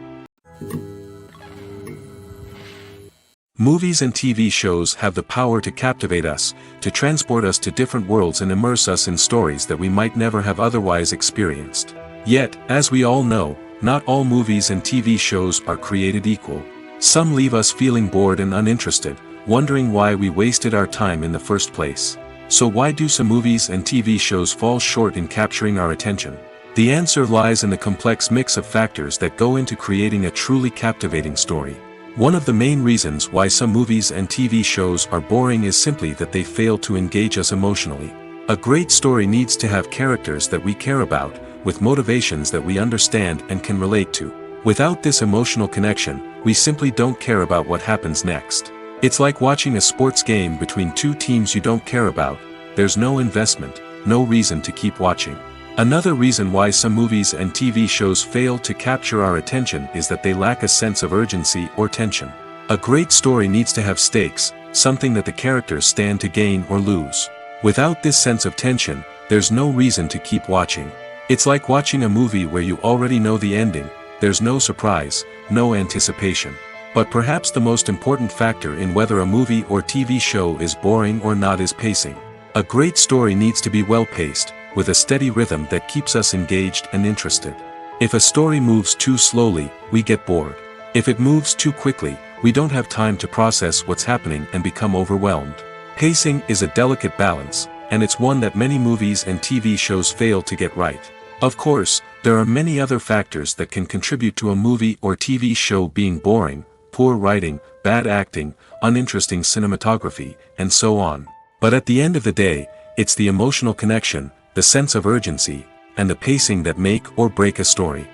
Movies and TV shows have the power to captivate us, to transport us to different worlds and immerse us in stories that we might never have otherwise experienced. Yet, as we all know, not all movies and TV shows are created equal. Some leave us feeling bored and uninterested, wondering why we wasted our time in the first place. So why do some movies and TV shows fall short in capturing our attention? The answer lies in the complex mix of factors that go into creating a truly captivating story. One of the main reasons why some movies and TV shows are boring is simply that they fail to engage us emotionally. A great story needs to have characters that we care about, with motivations that we understand and can relate to. Without this emotional connection, we simply don't care about what happens next. It's like watching a sports game between two teams you don't care about. There's no investment, no reason to keep watching. Another reason why some movies and TV shows fail to capture our attention is that they lack a sense of urgency or tension. A great story needs to have stakes, something that the characters stand to gain or lose. Without this sense of tension, there's no reason to keep watching. It's like watching a movie where you already know the ending, there's no surprise, no anticipation. But perhaps the most important factor in whether a movie or TV show is boring or not is pacing. A great story needs to be well-paced, with a steady rhythm that keeps us engaged and interested. If a story moves too slowly, we get bored. If it moves too quickly, we don't have time to process what's happening and become overwhelmed. Pacing is a delicate balance, and it's one that many movies and TV shows fail to get right. Of course, there are many other factors that can contribute to a movie or TV show being boring: poor writing, bad acting, uninteresting cinematography, and so on. But at the end of the day, it's the emotional connection, the sense of urgency, and the pacing that make or break a story.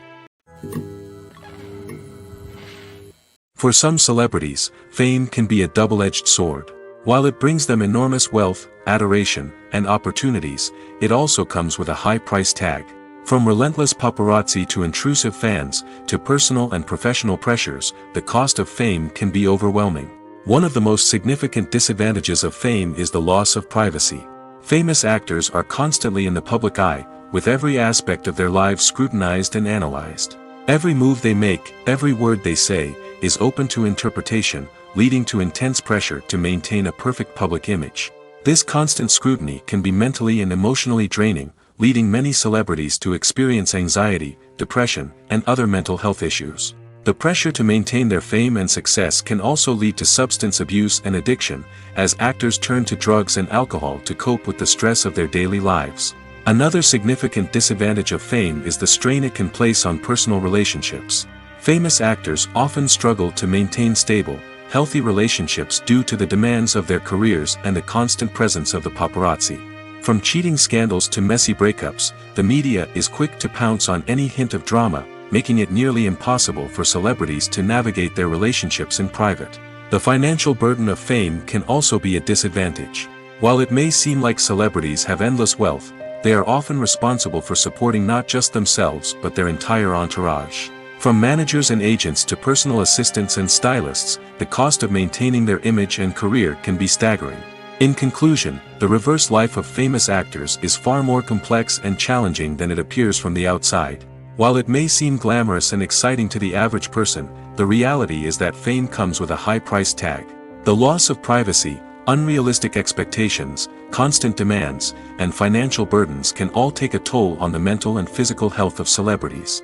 For some celebrities, fame can be a double-edged sword. While it brings them enormous wealth, adoration, and opportunities, it also comes with a high price tag. From relentless paparazzi to intrusive fans, to personal and professional pressures, the cost of fame can be overwhelming. One of the most significant disadvantages of fame is the loss of privacy. Famous actors are constantly in the public eye, with every aspect of their lives scrutinized and analyzed. Every move they make, every word they say, is open to interpretation, leading to intense pressure to maintain a perfect public image. This constant scrutiny can be mentally and emotionally draining, leading many celebrities to experience anxiety, depression, and other mental health issues. The pressure to maintain their fame and success can also lead to substance abuse and addiction, as actors turn to drugs and alcohol to cope with the stress of their daily lives. Another significant disadvantage of fame is the strain it can place on personal relationships. Famous actors often struggle to maintain stable, healthy relationships due to the demands of their careers and the constant presence of the paparazzi. From cheating scandals to messy breakups, the media is quick to pounce on any hint of drama, making it nearly impossible for celebrities to navigate their relationships in private. The financial burden of fame can also be a disadvantage. While it may seem like celebrities have endless wealth, they are often responsible for supporting not just themselves but their entire entourage. From managers and agents to personal assistants and stylists, the cost of maintaining their image and career can be staggering. In conclusion, the reverse life of famous actors is far more complex and challenging than it appears from the outside. While it may seem glamorous and exciting to the average person, the reality is that fame comes with a high price tag. The loss of privacy, unrealistic expectations, constant demands, and financial burdens can all take a toll on the mental and physical health of celebrities.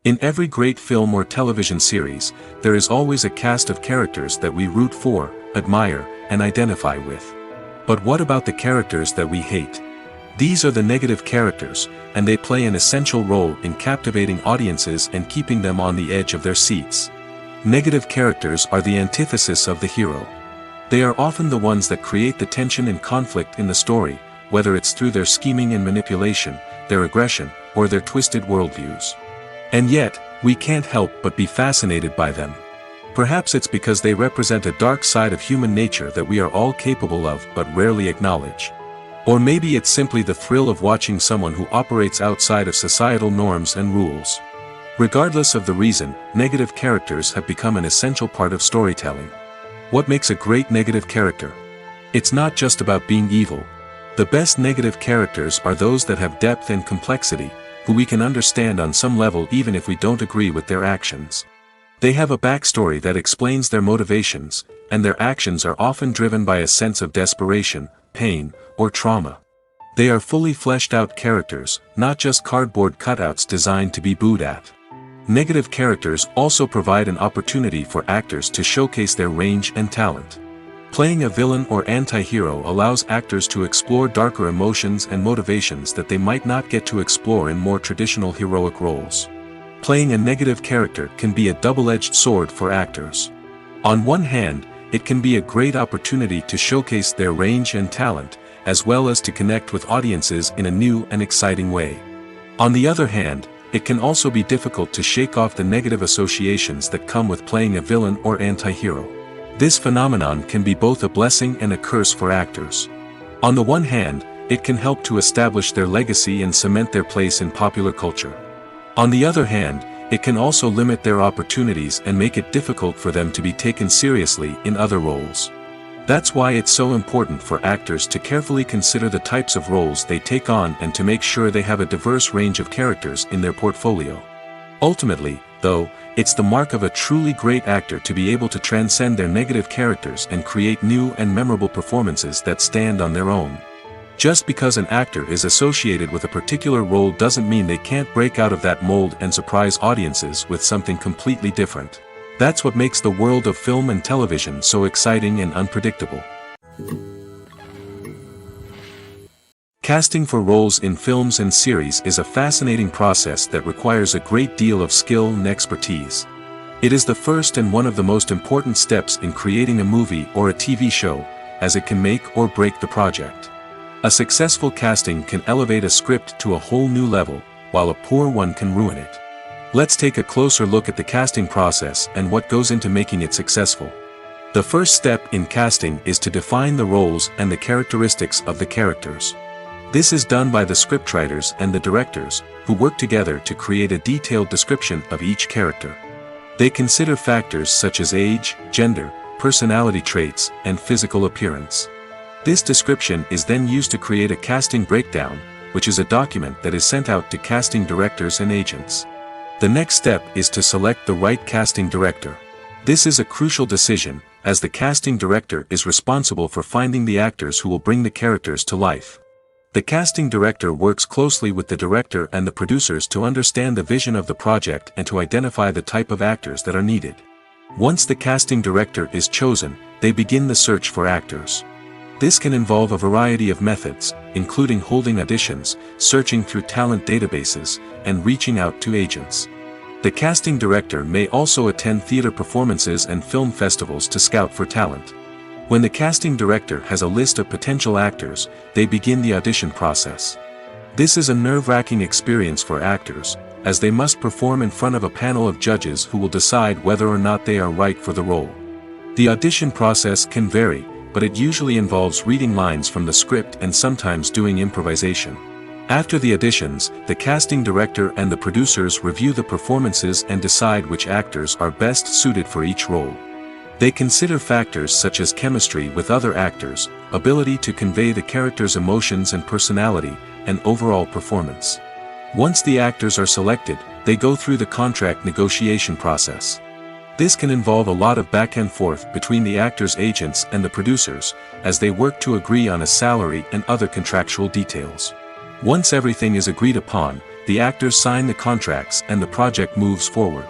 In every great film or television series, there is always a cast of characters that we root for, admire, and identify with. But what about the characters that we hate? These are the negative characters, and they play an essential role in captivating audiences and keeping them on the edge of their seats. Negative characters are the antithesis of the hero. They are often the ones that create the tension and conflict in the story, whether it's through their scheming and manipulation, their aggression, or their twisted worldviews. And yet, we can't help but be fascinated by them. Perhaps it's because they represent a dark side of human nature that we are all capable of but rarely acknowledge. Or maybe it's simply the thrill of watching someone who operates outside of societal norms and rules. Regardless of the reason, negative characters have become an essential part of storytelling. What makes a great negative character? It's not just about being evil. The best negative characters are those that have depth and complexity, who we can understand on some level even if we don't agree with their actions. They have a backstory that explains their motivations, and their actions are often driven by a sense of desperation, pain, or trauma. They are fully fleshed out characters, not just cardboard cutouts designed to be booed at. Negative characters also provide an opportunity for actors to showcase their range and talent. Playing a villain or anti-hero allows actors to explore darker emotions and motivations that they might not get to explore in more traditional heroic roles. Playing a negative character can be a double-edged sword for actors. On one hand, it can be a great opportunity to showcase their range and talent, as well as to connect with audiences in a new and exciting way. On the other hand, it can also be difficult to shake off the negative associations that come with playing a villain or anti-hero. This phenomenon can be both a blessing and a curse for actors. On the one hand, it can help to establish their legacy and cement their place in popular culture. On the other hand, it can also limit their opportunities and make it difficult for them to be taken seriously in other roles. That's why it's so important for actors to carefully consider the types of roles they take on and to make sure they have a diverse range of characters in their portfolio. Ultimately, though, it's the mark of a truly great actor to be able to transcend their negative characters and create new and memorable performances that stand on their own. Just because an actor is associated with a particular role doesn't mean they can't break out of that mold and surprise audiences with something completely different. That's what makes the world of film and television so exciting and unpredictable. Casting for roles in films and series is a fascinating process that requires a great deal of skill and expertise. It is the first and one of the most important steps in creating a movie or a TV show, as it can make or break the project. A successful casting can elevate a script to a whole new level, while a poor one can ruin it. Let's take a closer look at the casting process and what goes into making it successful. The first step in casting is to define the roles and the characteristics of the characters. This is done by the scriptwriters and the directors, who work together to create a detailed description of each character. They consider factors such as age, gender, personality traits, and physical appearance. This description is then used to create a casting breakdown, which is a document that is sent out to casting directors and agents. The next step is to select the right casting director. This is a crucial decision, as the casting director is responsible for finding the actors who will bring the characters to life. The casting director works closely with the director and the producers to understand the vision of the project and to identify the type of actors that are needed. Once the casting director is chosen, they begin the search for actors. This can involve a variety of methods, including holding auditions, searching through talent databases, and reaching out to agents. The casting director may also attend theater performances and film festivals to scout for talent. When the casting director has a list of potential actors, they begin the audition process. This is a nerve-wracking experience for actors, as they must perform in front of a panel of judges who will decide whether or not they are right for the role. The audition process can vary, but it usually involves reading lines from the script and sometimes doing improvisation. After the auditions, the casting director and the producers review the performances and decide which actors are best suited for each role. They consider factors such as chemistry with other actors, ability to convey the character's emotions and personality, and overall performance. Once the actors are selected, they go through the contract negotiation process. This can involve a lot of back and forth between the actors' agents and the producers, as they work to agree on a salary and other contractual details. Once everything is agreed upon, the actors sign the contracts and the project moves forward.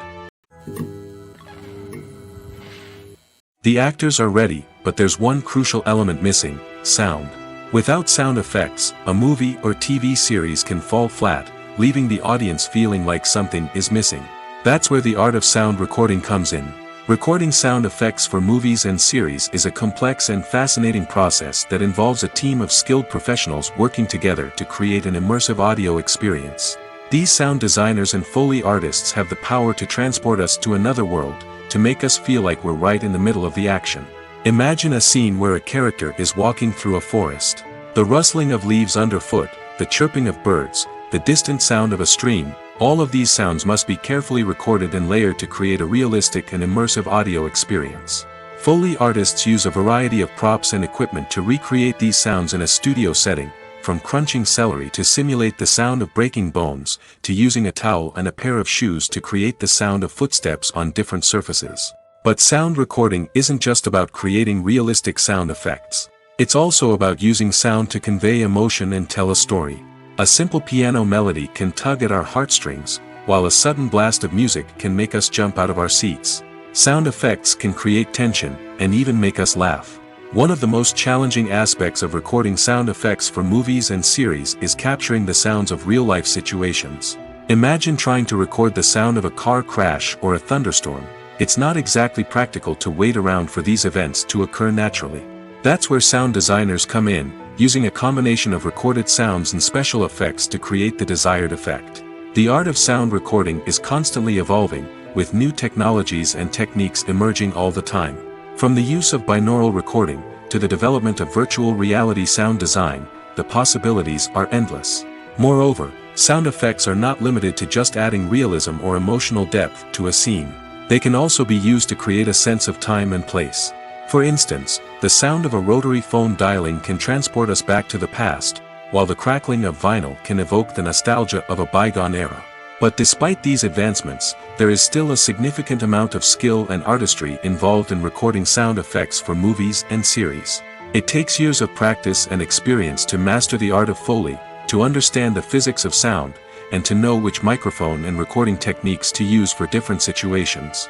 The actors are ready, but there's one crucial element missing: sound. Without sound effects, a movie or TV series can fall flat, leaving the audience feeling like something is missing. That's where the art of sound recording comes in. Recording sound effects for movies and series is a complex and fascinating process that involves a team of skilled professionals working together to create an immersive audio experience. These sound designers and Foley artists have the power to transport us to another world, to make us feel like we're right in the middle of the action. Imagine a scene where a character is walking through a forest. The rustling of leaves underfoot, the chirping of birds, the distant sound of a stream, all of these sounds must be carefully recorded and layered to create a realistic and immersive audio experience. Foley artists use a variety of props and equipment to recreate these sounds in a studio setting, from crunching celery to simulate the sound of breaking bones, to using a towel and a pair of shoes to create the sound of footsteps on different surfaces. But sound recording isn't just about creating realistic sound effects. It's also about using sound to convey emotion and tell a story. A simple piano melody can tug at our heartstrings, while a sudden blast of music can make us jump out of our seats. Sound effects can create tension, and even make us laugh. One of the most challenging aspects of recording sound effects for movies and series is capturing the sounds of real-life situations. Imagine trying to record the sound of a car crash or a thunderstorm. It's not exactly practical to wait around for these events to occur naturally. That's where sound designers come in, using a combination of recorded sounds and special effects to create the desired effect. The art of sound recording is constantly evolving, with new technologies and techniques emerging all the time. From the use of binaural recording, to the development of virtual reality sound design, the possibilities are endless. Moreover, sound effects are not limited to just adding realism or emotional depth to a scene. They can also be used to create a sense of time and place. For instance, the sound of a rotary phone dialing can transport us back to the past, while the crackling of vinyl can evoke the nostalgia of a bygone era. But despite these advancements, there is still a significant amount of skill and artistry involved in recording sound effects for movies and series. It takes years of practice and experience to master the art of Foley, to understand the physics of sound, and to know which microphone and recording techniques to use for different situations.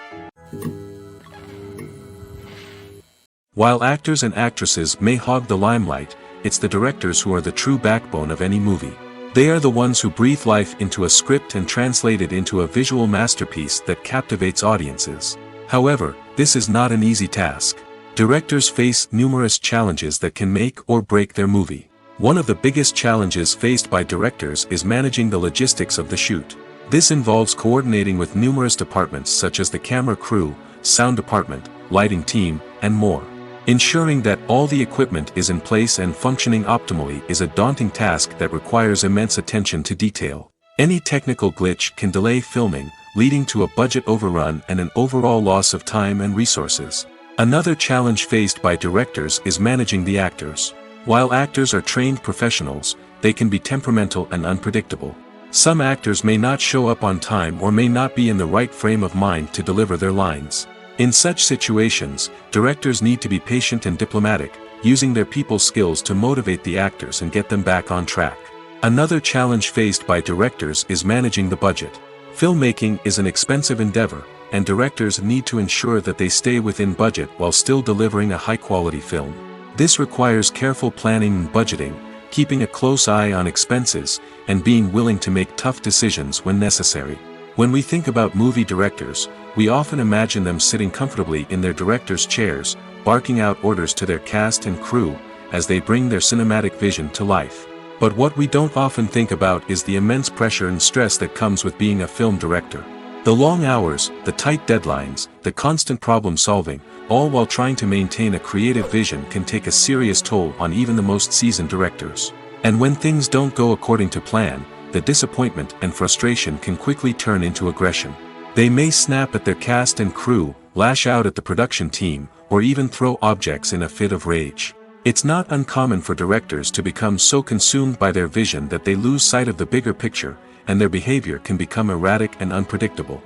While actors and actresses may hog the limelight, it's the directors who are the true backbone of any movie. They are the ones who breathe life into a script and translate it into a visual masterpiece that captivates audiences. However, this is not an easy task. Directors face numerous challenges that can make or break their movie. One of the biggest challenges faced by directors is managing the logistics of the shoot. This involves coordinating with numerous departments such as the camera crew, sound department, lighting team, and more. Ensuring that all the equipment is in place and functioning optimally is a daunting task that requires immense attention to detail. Any technical glitch can delay filming, leading to a budget overrun and an overall loss of time and resources. Another challenge faced by directors is managing the actors. While actors are trained professionals, they can be temperamental and unpredictable. Some actors may not show up on time or may not be in the right frame of mind to deliver their lines. In such situations, directors need to be patient and diplomatic, using their people skills to motivate the actors and get them back on track. Another challenge faced by directors is managing the budget. Filmmaking is an expensive endeavor, and directors need to ensure that they stay within budget while still delivering a high-quality film. This requires careful planning and budgeting, keeping a close eye on expenses, and being willing to make tough decisions when necessary. When we think about movie directors, we often imagine them sitting comfortably in their director's chairs, barking out orders to their cast and crew, as they bring their cinematic vision to life. But what we don't often think about is the immense pressure and stress that comes with being a film director. The long hours, the tight deadlines, the constant problem solving, all while trying to maintain a creative vision can take a serious toll on even the most seasoned directors. And when things don't go according to plan, the disappointment and frustration can quickly turn into aggression. They may snap at their cast and crew, lash out at the production team, or even throw objects in a fit of rage. It's not uncommon for directors to become so consumed by their vision that they lose sight of the bigger picture, and their behavior can become erratic and unpredictable.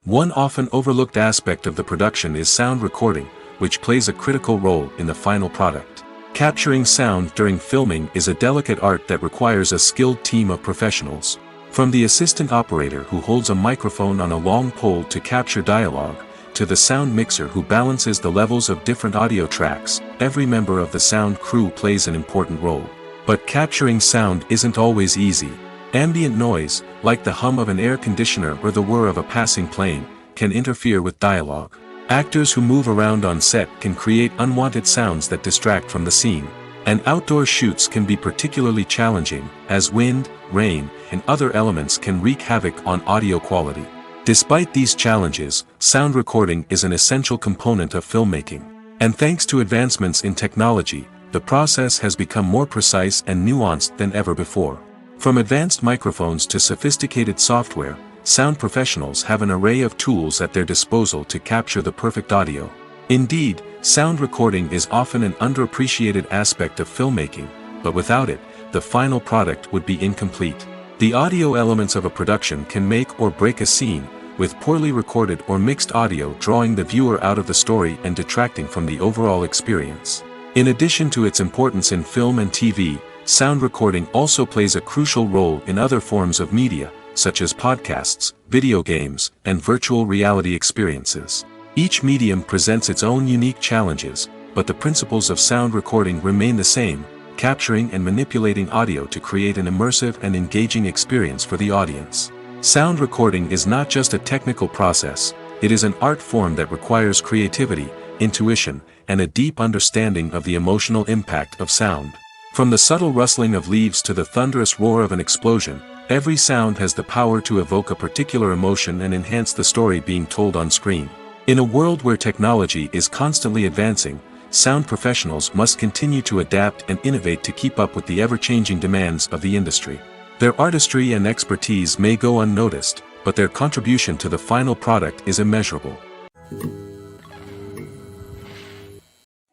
One often overlooked aspect of the production is sound recording, which plays a critical role in the final product. Capturing sound during filming is a delicate art that requires a skilled team of professionals. From the assistant operator who holds a microphone on a long pole to capture dialogue, to the sound mixer who balances the levels of different audio tracks, every member of the sound crew plays an important role. But capturing sound isn't always easy. Ambient noise, like the hum of an air conditioner or the whir of a passing plane, can interfere with dialogue. Actors who move around on set can create unwanted sounds that distract from the scene. And outdoor shoots can be particularly challenging, as wind, rain, and other elements can wreak havoc on audio quality. Despite these challenges, sound recording is an essential component of filmmaking. And thanks to advancements in technology, the process has become more precise and nuanced than ever before. From advanced microphones to sophisticated software, sound professionals have an array of tools at their disposal to capture the perfect audio. Indeed, sound recording is often an underappreciated aspect of filmmaking, but without it, the final product would be incomplete. The audio elements of a production can make or break a scene, with poorly recorded or mixed audio drawing the viewer out of the story and detracting from the overall experience. In addition to its importance in film and TV, sound recording also plays a crucial role in other forms of media, such as podcasts, video games, and virtual reality experiences. Each medium presents its own unique challenges, but the principles of sound recording remain the same, capturing and manipulating audio to create an immersive and engaging experience for the audience. Sound recording is not just a technical process, it is an art form that requires creativity, intuition, and a deep understanding of the emotional impact of sound. From the subtle rustling of leaves to the thunderous roar of an explosion, every sound has the power to evoke a particular emotion and enhance the story being told on screen. In a world where technology is constantly advancing, sound professionals must continue to adapt and innovate to keep up with the ever-changing demands of the industry. Their artistry and expertise may go unnoticed, but their contribution to the final product is immeasurable.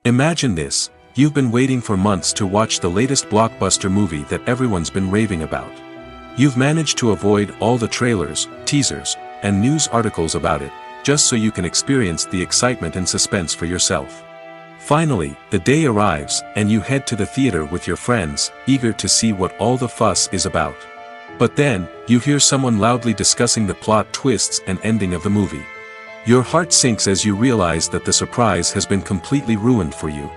Imagine this: you've been waiting for months to watch the latest blockbuster movie that everyone's been raving about. You've managed to avoid all the trailers, teasers, and news articles about it, just so you can experience the excitement and suspense for yourself. Finally, the day arrives, and you head to the theater with your friends, eager to see what all the fuss is about. But then, you hear someone loudly discussing the plot twists and ending of the movie. Your heart sinks as you realize that the surprise has been completely ruined for you.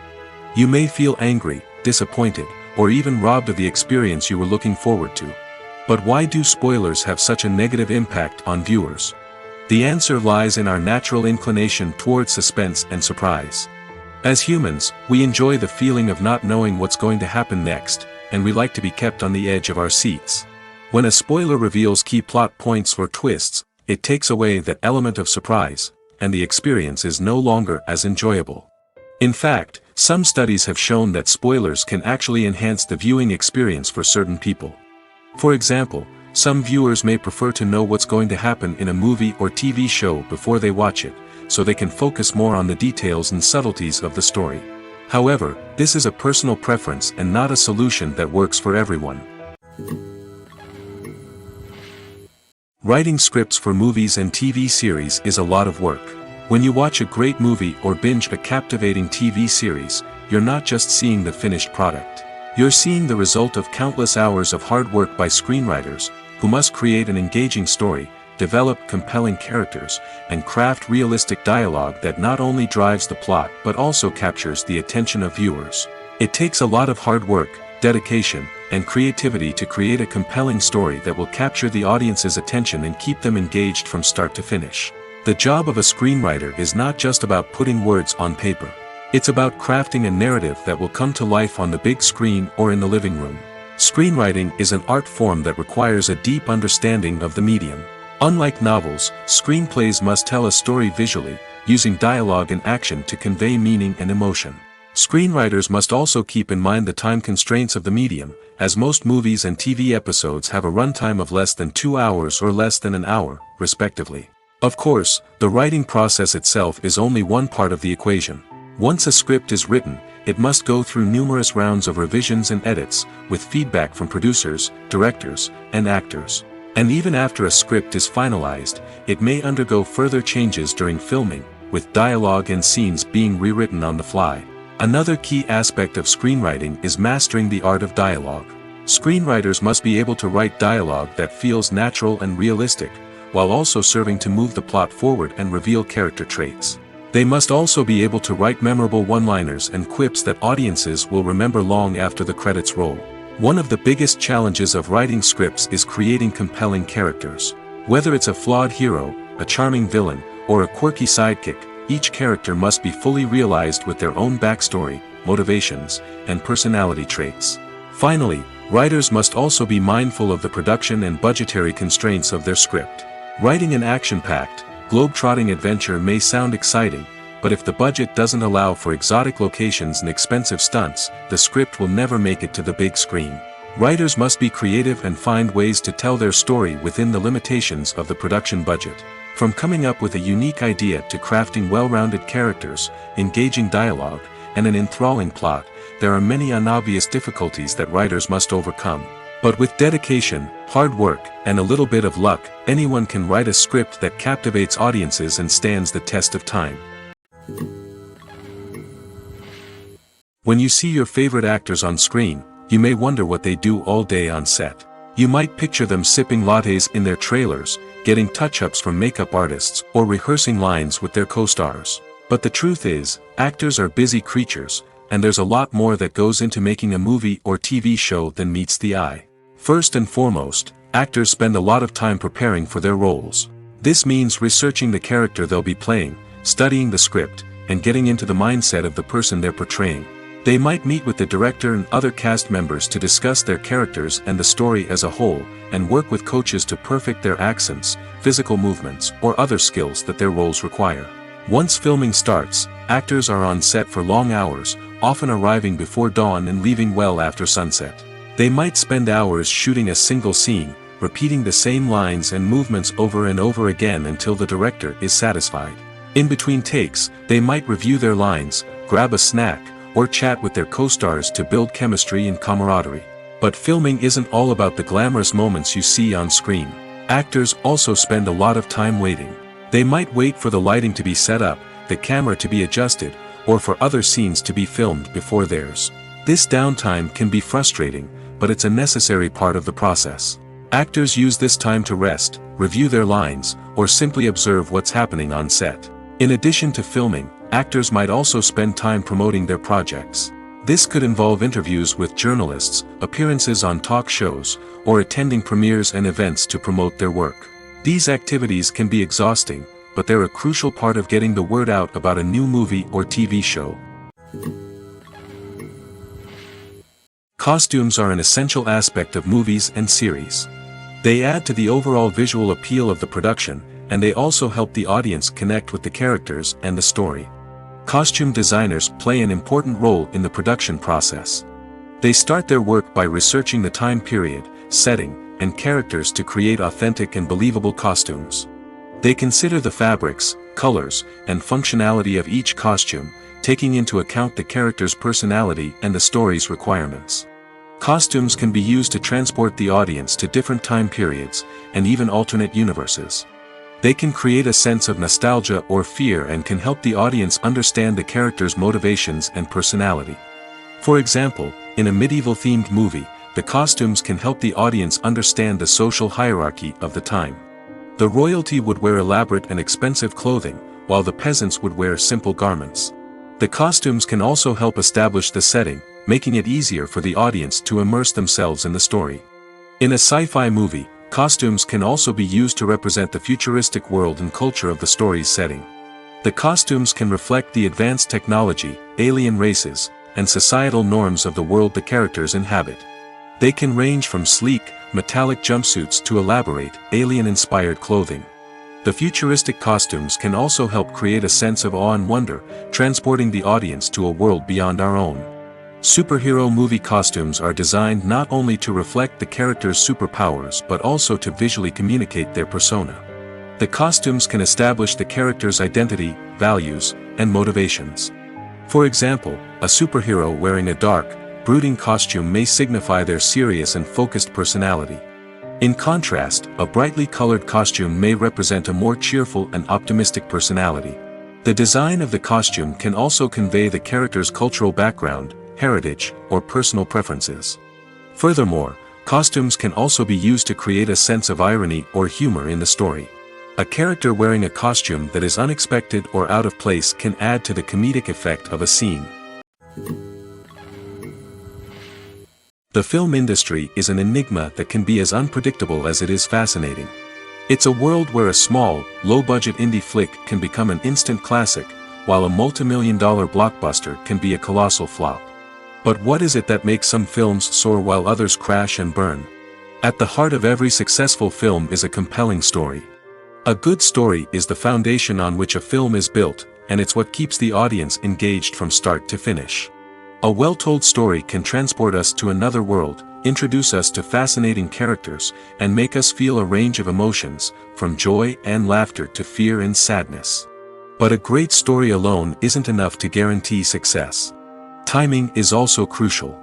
You may feel angry, disappointed, or even robbed of the experience you were looking forward to. But why do spoilers have such a negative impact on viewers? The answer lies in our natural inclination toward suspense and surprise. As humans, we enjoy the feeling of not knowing what's going to happen next, and we like to be kept on the edge of our seats. When a spoiler reveals key plot points or twists, it takes away that element of surprise, and the experience is no longer as enjoyable. In fact, some studies have shown that spoilers can actually enhance the viewing experience for certain people. For example, some viewers may prefer to know what's going to happen in a movie or TV show before they watch it, so they can focus more on the details and subtleties of the story. However, this is a personal preference and not a solution that works for everyone. Writing scripts for movies and TV series is a lot of work. When you watch a great movie or binge a captivating TV series, you're not just seeing the finished product. You're seeing the result of countless hours of hard work by screenwriters, who must create an engaging story, develop compelling characters, and craft realistic dialogue that not only drives the plot but also captures the attention of viewers. It takes a lot of hard work, dedication, and creativity to create a compelling story that will capture the audience's attention and keep them engaged from start to finish. The job of a screenwriter is not just about putting words on paper. It's about crafting a narrative that will come to life on the big screen or in the living room. Screenwriting is an art form that requires a deep understanding of the medium. Unlike novels, screenplays must tell a story visually, using dialogue and action to convey meaning and emotion. Screenwriters must also keep in mind the time constraints of the medium, as most movies and TV episodes have a runtime of less than 2 hours or less than an hour, respectively. Of course, the writing process itself is only one part of the equation. Once a script is written, it must go through numerous rounds of revisions and edits, with feedback from producers, directors, and actors. And even after a script is finalized, it may undergo further changes during filming, with dialogue and scenes being rewritten on the fly. Another key aspect of screenwriting is mastering the art of dialogue. Screenwriters must be able to write dialogue that feels natural and realistic, while also serving to move the plot forward and reveal character traits. They must also be able to write memorable one-liners and quips that audiences will remember long after the credits roll. One of the biggest challenges of writing scripts is creating compelling characters. Whether it's a flawed hero, a charming villain, or a quirky sidekick, each character must be fully realized with their own backstory, motivations, and personality traits. Finally, writers must also be mindful of the production and budgetary constraints of their script. Writing an action-packed, globe-trotting adventure may sound exciting, but if the budget doesn't allow for exotic locations and expensive stunts, the script will never make it to the big screen. Writers must be creative and find ways to tell their story within the limitations of the production budget. From coming up with a unique idea to crafting well-rounded characters, engaging dialogue, and an enthralling plot, there are many unobvious difficulties that writers must overcome. But with dedication, hard work, and a little bit of luck, anyone can write a script that captivates audiences and stands the test of time. When you see your favorite actors on screen, you may wonder what they do all day on set. You might picture them sipping lattes in their trailers, getting touch-ups from makeup artists, or rehearsing lines with their co-stars. But the truth is, actors are busy creatures, and there's a lot more that goes into making a movie or TV show than meets the eye. First and foremost, actors spend a lot of time preparing for their roles. This means researching the character they'll be playing, studying the script, and getting into the mindset of the person they're portraying. They might meet with the director and other cast members to discuss their characters and the story as a whole, and work with coaches to perfect their accents, physical movements, or other skills that their roles require. Once filming starts, actors are on set for long hours, often arriving before dawn and leaving well after sunset. They might spend hours shooting a single scene, repeating the same lines and movements over and over again until the director is satisfied. In between takes, they might review their lines, grab a snack, or chat with their co-stars to build chemistry and camaraderie. But filming isn't all about the glamorous moments you see on screen. Actors also spend a lot of time waiting. They might wait for the lighting to be set up, the camera to be adjusted, or for other scenes to be filmed before theirs. This downtime can be frustrating, but it's a necessary part of the process. Actors use this time to rest, review their lines, or simply observe what's happening on set. In addition to filming, actors might also spend time promoting their projects. This could involve interviews with journalists, appearances on talk shows, or attending premieres and events to promote their work. These activities can be exhausting, but they're a crucial part of getting the word out about a new movie or TV show. Costumes are an essential aspect of movies and series. They add to the overall visual appeal of the production, and they also help the audience connect with the characters and the story. Costume designers play an important role in the production process. They start their work by researching the time period, setting, and characters to create authentic and believable costumes. They consider the fabrics, colors, and functionality of each costume, taking into account the character's personality and the story's requirements. Costumes can be used to transport the audience to different time periods, and even alternate universes. They can create a sense of nostalgia or fear and can help the audience understand the character's motivations and personality. For example, in a medieval-themed movie, the costumes can help the audience understand the social hierarchy of the time. The royalty would wear elaborate and expensive clothing, while the peasants would wear simple garments. The costumes can also help establish the setting, making it easier for the audience to immerse themselves in the story. In a sci-fi movie, costumes can also be used to represent the futuristic world and culture of the story's setting. The costumes can reflect the advanced technology, alien races, and societal norms of the world the characters inhabit. They can range from sleek, metallic jumpsuits to elaborate, alien-inspired clothing. The futuristic costumes can also help create a sense of awe and wonder, transporting the audience to a world beyond our own. Superhero movie costumes are designed not only to reflect the character's superpowers but also to visually communicate their persona. The costumes can establish the character's identity, values, and motivations. For example, a superhero wearing a dark, brooding costume may signify their serious and focused personality. In contrast, a brightly colored costume may represent a more cheerful and optimistic personality. The design of the costume can also convey the character's cultural background, heritage, or personal preferences. Furthermore, costumes can also be used to create a sense of irony or humor in the story. A character wearing a costume that is unexpected or out of place can add to the comedic effect of a scene. The film industry is an enigma that can be as unpredictable as it is fascinating. It's a world where a small, low-budget indie flick can become an instant classic, while a multi-million-dollar blockbuster can be a colossal flop. But what is it that makes some films soar while others crash and burn? At the heart of every successful film is a compelling story. A good story is the foundation on which a film is built, and it's what keeps the audience engaged from start to finish. A well-told story can transport us to another world, introduce us to fascinating characters, and make us feel a range of emotions, from joy and laughter to fear and sadness. But a great story alone isn't enough to guarantee success. Timing is also crucial.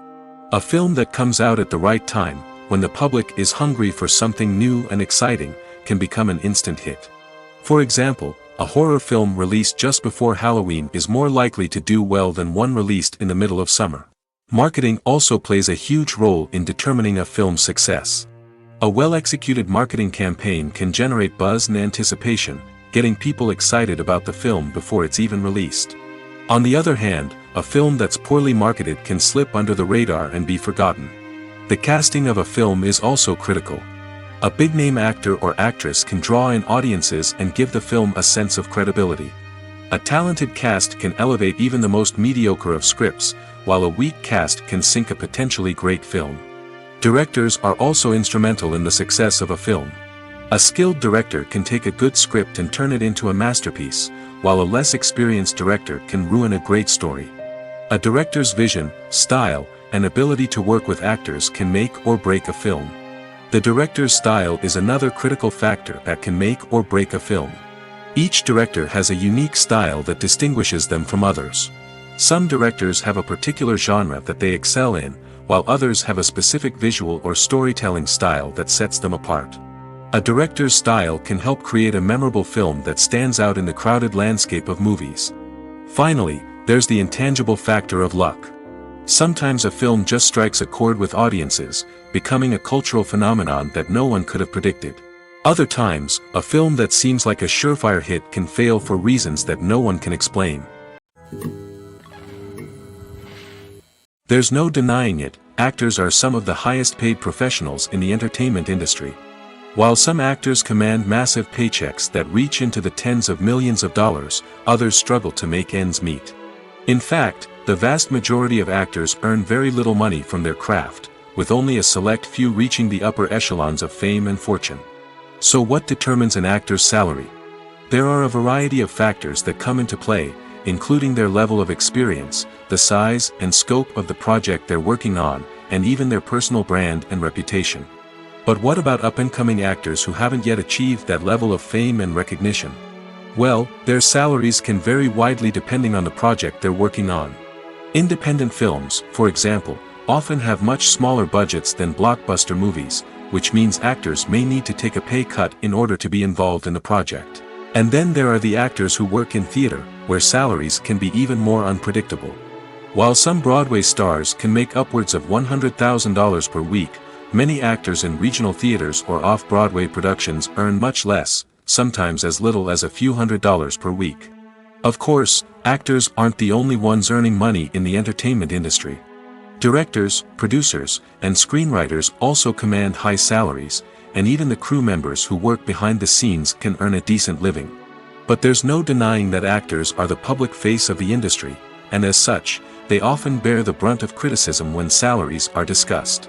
A film that comes out at the right time, when the public is hungry for something new and exciting, can become an instant hit. For example, a horror film released just before Halloween is more likely to do well than one released in the middle of summer. Marketing also plays a huge role in determining a film's success. A well-executed marketing campaign can generate buzz and anticipation, getting people excited about the film before it's even released. On the other hand, a film that's poorly marketed can slip under the radar and be forgotten. The casting of a film is also critical. A big-name actor or actress can draw in audiences and give the film a sense of credibility. A talented cast can elevate even the most mediocre of scripts, while a weak cast can sink a potentially great film. Directors are also instrumental in the success of a film. A skilled director can take a good script and turn it into a masterpiece, while a less experienced director can ruin a great story. A director's vision, style, and ability to work with actors can make or break a film. The director's style is another critical factor that can make or break a film. Each director has a unique style that distinguishes them from others. Some directors have a particular genre that they excel in, while others have a specific visual or storytelling style that sets them apart. A director's style can help create a memorable film that stands out in the crowded landscape of movies. Finally, there's the intangible factor of luck. Sometimes a film just strikes a chord with audiences, becoming a cultural phenomenon that no one could have predicted. Other times, a film that seems like a surefire hit can fail for reasons that no one can explain. There's no denying it, actors are some of the highest paid professionals in the entertainment industry. While some actors command massive paychecks that reach into the tens of millions of dollars, others struggle to make ends meet. In fact, the vast majority of actors earn very little money from their craft, with only a select few reaching the upper echelons of fame and fortune. So what determines an actor's salary? There are a variety of factors that come into play, including their level of experience, the size and scope of the project they're working on, and even their personal brand and reputation. But what about up-and-coming actors who haven't yet achieved that level of fame and recognition? Well, their salaries can vary widely depending on the project they're working on. Independent films, for example, often have much smaller budgets than blockbuster movies, which means actors may need to take a pay cut in order to be involved in the project. And then there are the actors who work in theater, where salaries can be even more unpredictable. While some Broadway stars can make upwards of $100,000 per week, many actors in regional theaters or off-Broadway productions earn much less, sometimes as little as a few $100s per week. Of course, actors aren't the only ones earning money in the entertainment industry. Directors, producers, and screenwriters also command high salaries, and even the crew members who work behind the scenes can earn a decent living. But there's no denying that actors are the public face of the industry, and as such, they often bear the brunt of criticism when salaries are discussed.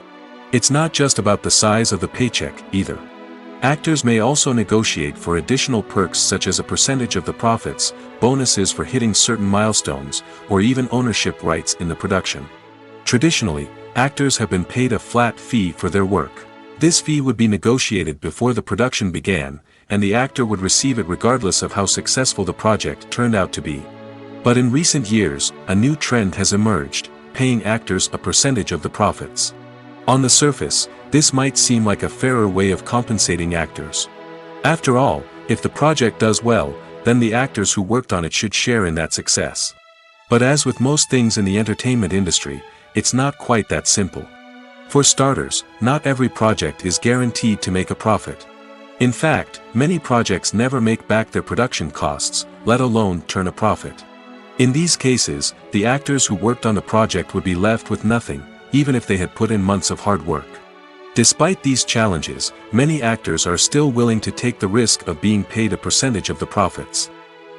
It's not just about the size of the paycheck, either. Actors may also negotiate for additional perks such as a percentage of the profits, bonuses for hitting certain milestones, or even ownership rights in the production. Traditionally, actors have been paid a flat fee for their work. This fee would be negotiated before the production began, and the actor would receive it regardless of how successful the project turned out to be. But in recent years, a new trend has emerged, paying actors a percentage of the profits. On the surface, this might seem like a fairer way of compensating actors. After all, if the project does well, then the actors who worked on it should share in that success. But as with most things in the entertainment industry, it's not quite that simple. For starters, not every project is guaranteed to make a profit. In fact, many projects never make back their production costs, let alone turn a profit. In these cases, the actors who worked on the project would be left with nothing, even if they had put in months of hard work. Despite these challenges, many actors are still willing to take the risk of being paid a percentage of the profits.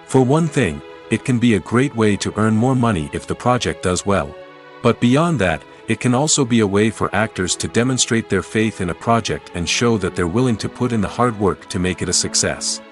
For one thing, it can be a great way to earn more money if the project does well. But beyond that, it can also be a way for actors to demonstrate their faith in a project and show that they're willing to put in the hard work to make it a success.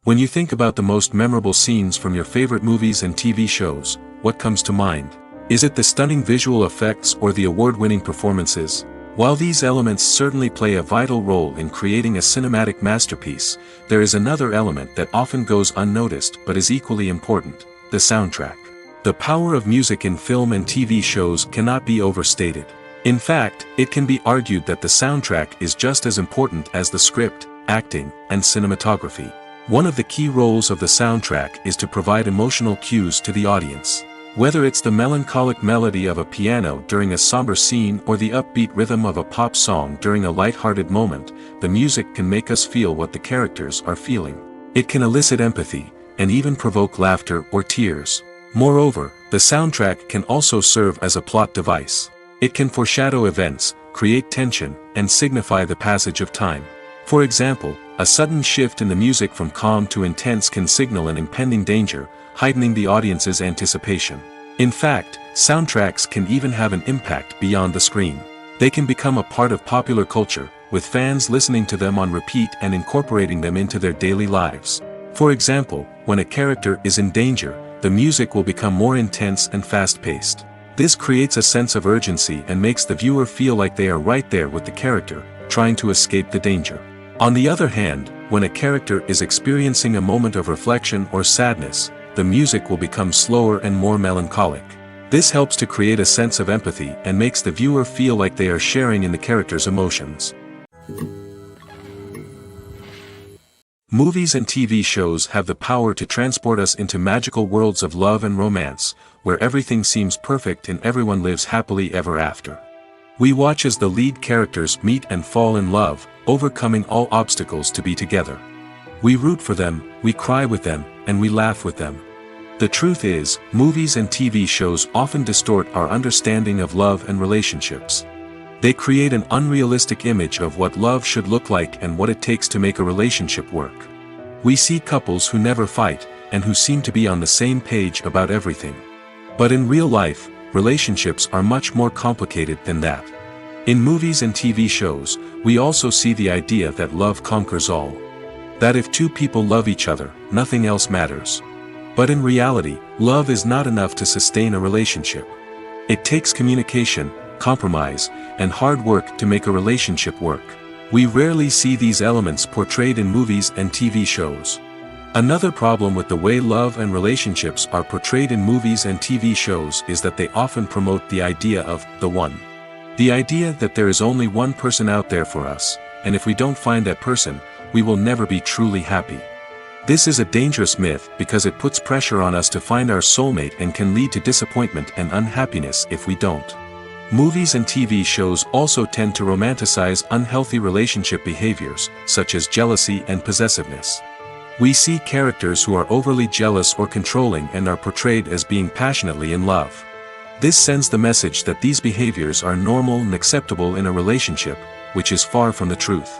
When you think about the most memorable scenes from your favorite movies and TV shows, what comes to mind? Is it the stunning visual effects or the award-winning performances? While these elements certainly play a vital role in creating a cinematic masterpiece, there is another element that often goes unnoticed but is equally important: the soundtrack. The power of music in film and TV shows cannot be overstated. In fact, it can be argued that the soundtrack is just as important as the script, acting, and cinematography. One of the key roles of the soundtrack is to provide emotional cues to the audience. Whether it's the melancholic melody of a piano during a somber scene or the upbeat rhythm of a pop song during a light-hearted moment, the music can make us feel what the characters are feeling. It can elicit empathy, and even provoke laughter or tears. Moreover, the soundtrack can also serve as a plot device. It can foreshadow events, create tension, and signify the passage of time. For example, a sudden shift in the music from calm to intense can signal an impending danger, heightening the audience's anticipation. In fact, soundtracks can even have an impact beyond the screen. They can become a part of popular culture, with fans listening to them on repeat and incorporating them into their daily lives. For example, when a character is in danger, the music will become more intense and fast-paced. This creates a sense of urgency and makes the viewer feel like they are right there with the character, trying to escape the danger. On the other hand, when a character is experiencing a moment of reflection or sadness, the music will become slower and more melancholic. This helps to create a sense of empathy and makes the viewer feel like they are sharing in the character's emotions. Movies and TV shows have the power to transport us into magical worlds of love and romance, where everything seems perfect and everyone lives happily ever after. We watch as the lead characters meet and fall in love, overcoming all obstacles to be together. We root for them, we cry with them, and we laugh with them. The truth is, movies and TV shows often distort our understanding of love and relationships. They create an unrealistic image of what love should look like and what it takes to make a relationship work. We see couples who never fight, and who seem to be on the same page about everything. But in real life, relationships are much more complicated than that. In movies and TV shows, we also see the idea that love conquers all. That if two people love each other, nothing else matters. But in reality, love is not enough to sustain a relationship. It takes communication, compromise, and hard work to make a relationship work. We rarely see these elements portrayed in movies and TV shows. Another problem with the way love and relationships are portrayed in movies and TV shows is that they often promote the idea of the one. The idea that there is only one person out there for us, and if we don't find that person, we will never be truly happy. This is a dangerous myth because it puts pressure on us to find our soulmate and can lead to disappointment and unhappiness if we don't. Movies and TV shows also tend to romanticize unhealthy relationship behaviors, such as jealousy and possessiveness. We see characters who are overly jealous or controlling and are portrayed as being passionately in love. This sends the message that these behaviors are normal and acceptable in a relationship, which is far from the truth.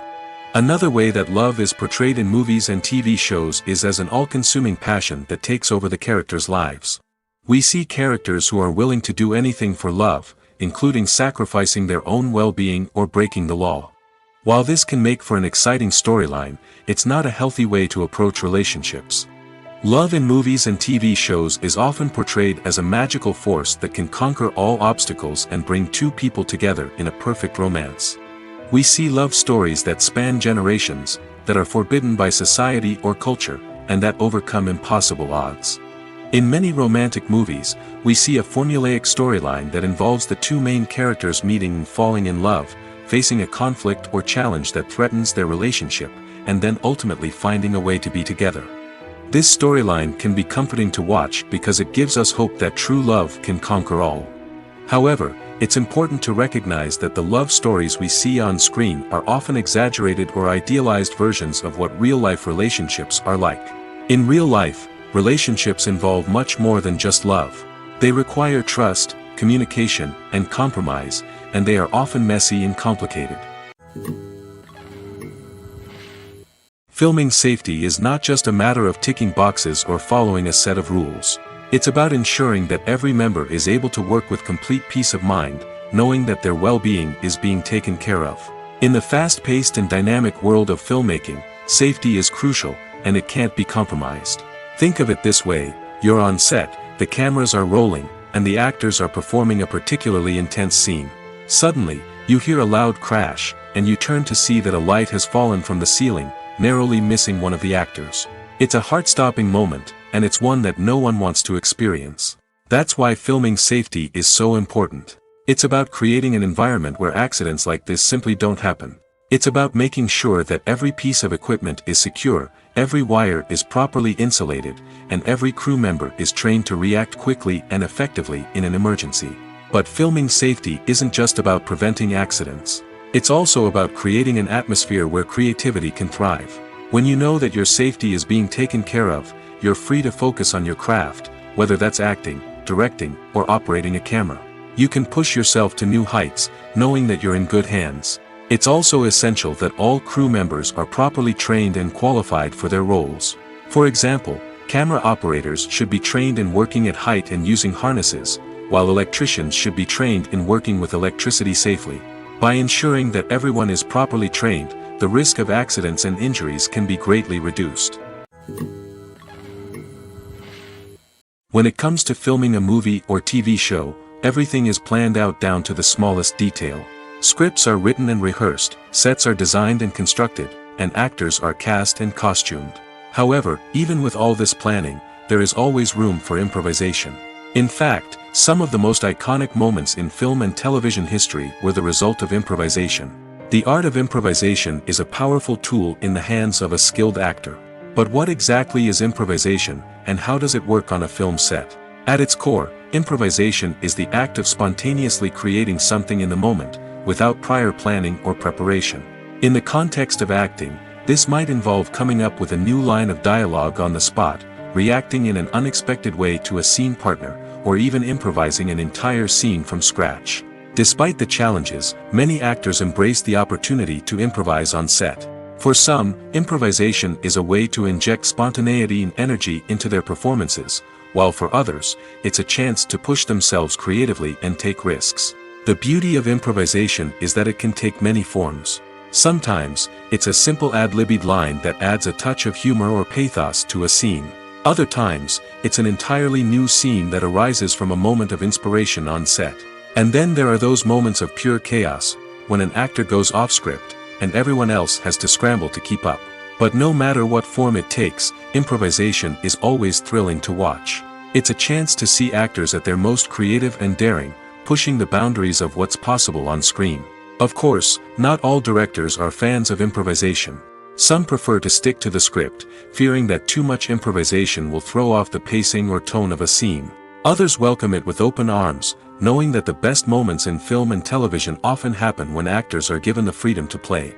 Another way that love is portrayed in movies and TV shows is as an all-consuming passion that takes over the characters' lives. We see characters who are willing to do anything for love, including sacrificing their own well-being or breaking the law. While this can make for an exciting storyline, it's not a healthy way to approach relationships. Love in movies and TV shows is often portrayed as a magical force that can conquer all obstacles and bring two people together in a perfect romance. We see love stories that span generations, that are forbidden by society or culture, and that overcome impossible odds. In many romantic movies, we see a formulaic storyline that involves the two main characters meeting and falling in love, facing a conflict or challenge that threatens their relationship, and then ultimately finding a way to be together. This storyline can be comforting to watch because it gives us hope that true love can conquer all. However, it's important to recognize that the love stories we see on screen are often exaggerated or idealized versions of what real-life relationships are like. In real life, relationships involve much more than just love. They require trust, communication, and compromise, and they are often messy and complicated. Filming safety is not just a matter of ticking boxes or following a set of rules. It's about ensuring that every member is able to work with complete peace of mind, knowing that their well-being is being taken care of. In the fast-paced and dynamic world of filmmaking, safety is crucial, and it can't be compromised. Think of it this way: you're on set, the cameras are rolling, and the actors are performing a particularly intense scene. Suddenly, you hear a loud crash, and you turn to see that a light has fallen from the ceiling, narrowly missing one of the actors. It's a heart-stopping moment, and it's one that no one wants to experience. That's why filming safety is so important. It's about creating an environment where accidents like this simply don't happen. It's about making sure that every piece of equipment is secure, every wire is properly insulated, and every crew member is trained to react quickly and effectively in an emergency. But filming safety isn't just about preventing accidents. It's also about creating an atmosphere where creativity can thrive. When you know that your safety is being taken care of, you're free to focus on your craft, whether that's acting, directing, or operating a camera. You can push yourself to new heights, knowing that you're in good hands. It's also essential that all crew members are properly trained and qualified for their roles. For example, camera operators should be trained in working at height and using harnesses, while electricians should be trained in working with electricity safely. By ensuring that everyone is properly trained, the risk of accidents and injuries can be greatly reduced. When it comes to filming a movie or TV show, everything is planned out down to the smallest detail. Scripts are written and rehearsed, sets are designed and constructed, and actors are cast and costumed. However, even with all this planning, there is always room for improvisation. In fact, some of the most iconic moments in film and television history were the result of improvisation. The art of improvisation is a powerful tool in the hands of a skilled actor. But what exactly is improvisation, and how does it work on a film set? At its core, improvisation is the act of spontaneously creating something in the moment, without prior planning or preparation. In the context of acting, this might involve coming up with a new line of dialogue on the spot, reacting in an unexpected way to a scene partner, or even improvising an entire scene from scratch. Despite the challenges, many actors embrace the opportunity to improvise on set. For some, improvisation is a way to inject spontaneity and energy into their performances, while for others, it's a chance to push themselves creatively and take risks. The beauty of improvisation is that it can take many forms. Sometimes, it's a simple ad-libbed line that adds a touch of humor or pathos to a scene. Other times, it's an entirely new scene that arises from a moment of inspiration on set. And then there are those moments of pure chaos, when an actor goes off script, and everyone else has to scramble to keep up. But no matter what form it takes, improvisation is always thrilling to watch. It's a chance to see actors at their most creative and daring, pushing the boundaries of what's possible on screen. Of course, not all directors are fans of improvisation. Some prefer to stick to the script, fearing that too much improvisation will throw off the pacing or tone of a scene. Others welcome it with open arms, knowing that the best moments in film and television often happen when actors are given the freedom to play.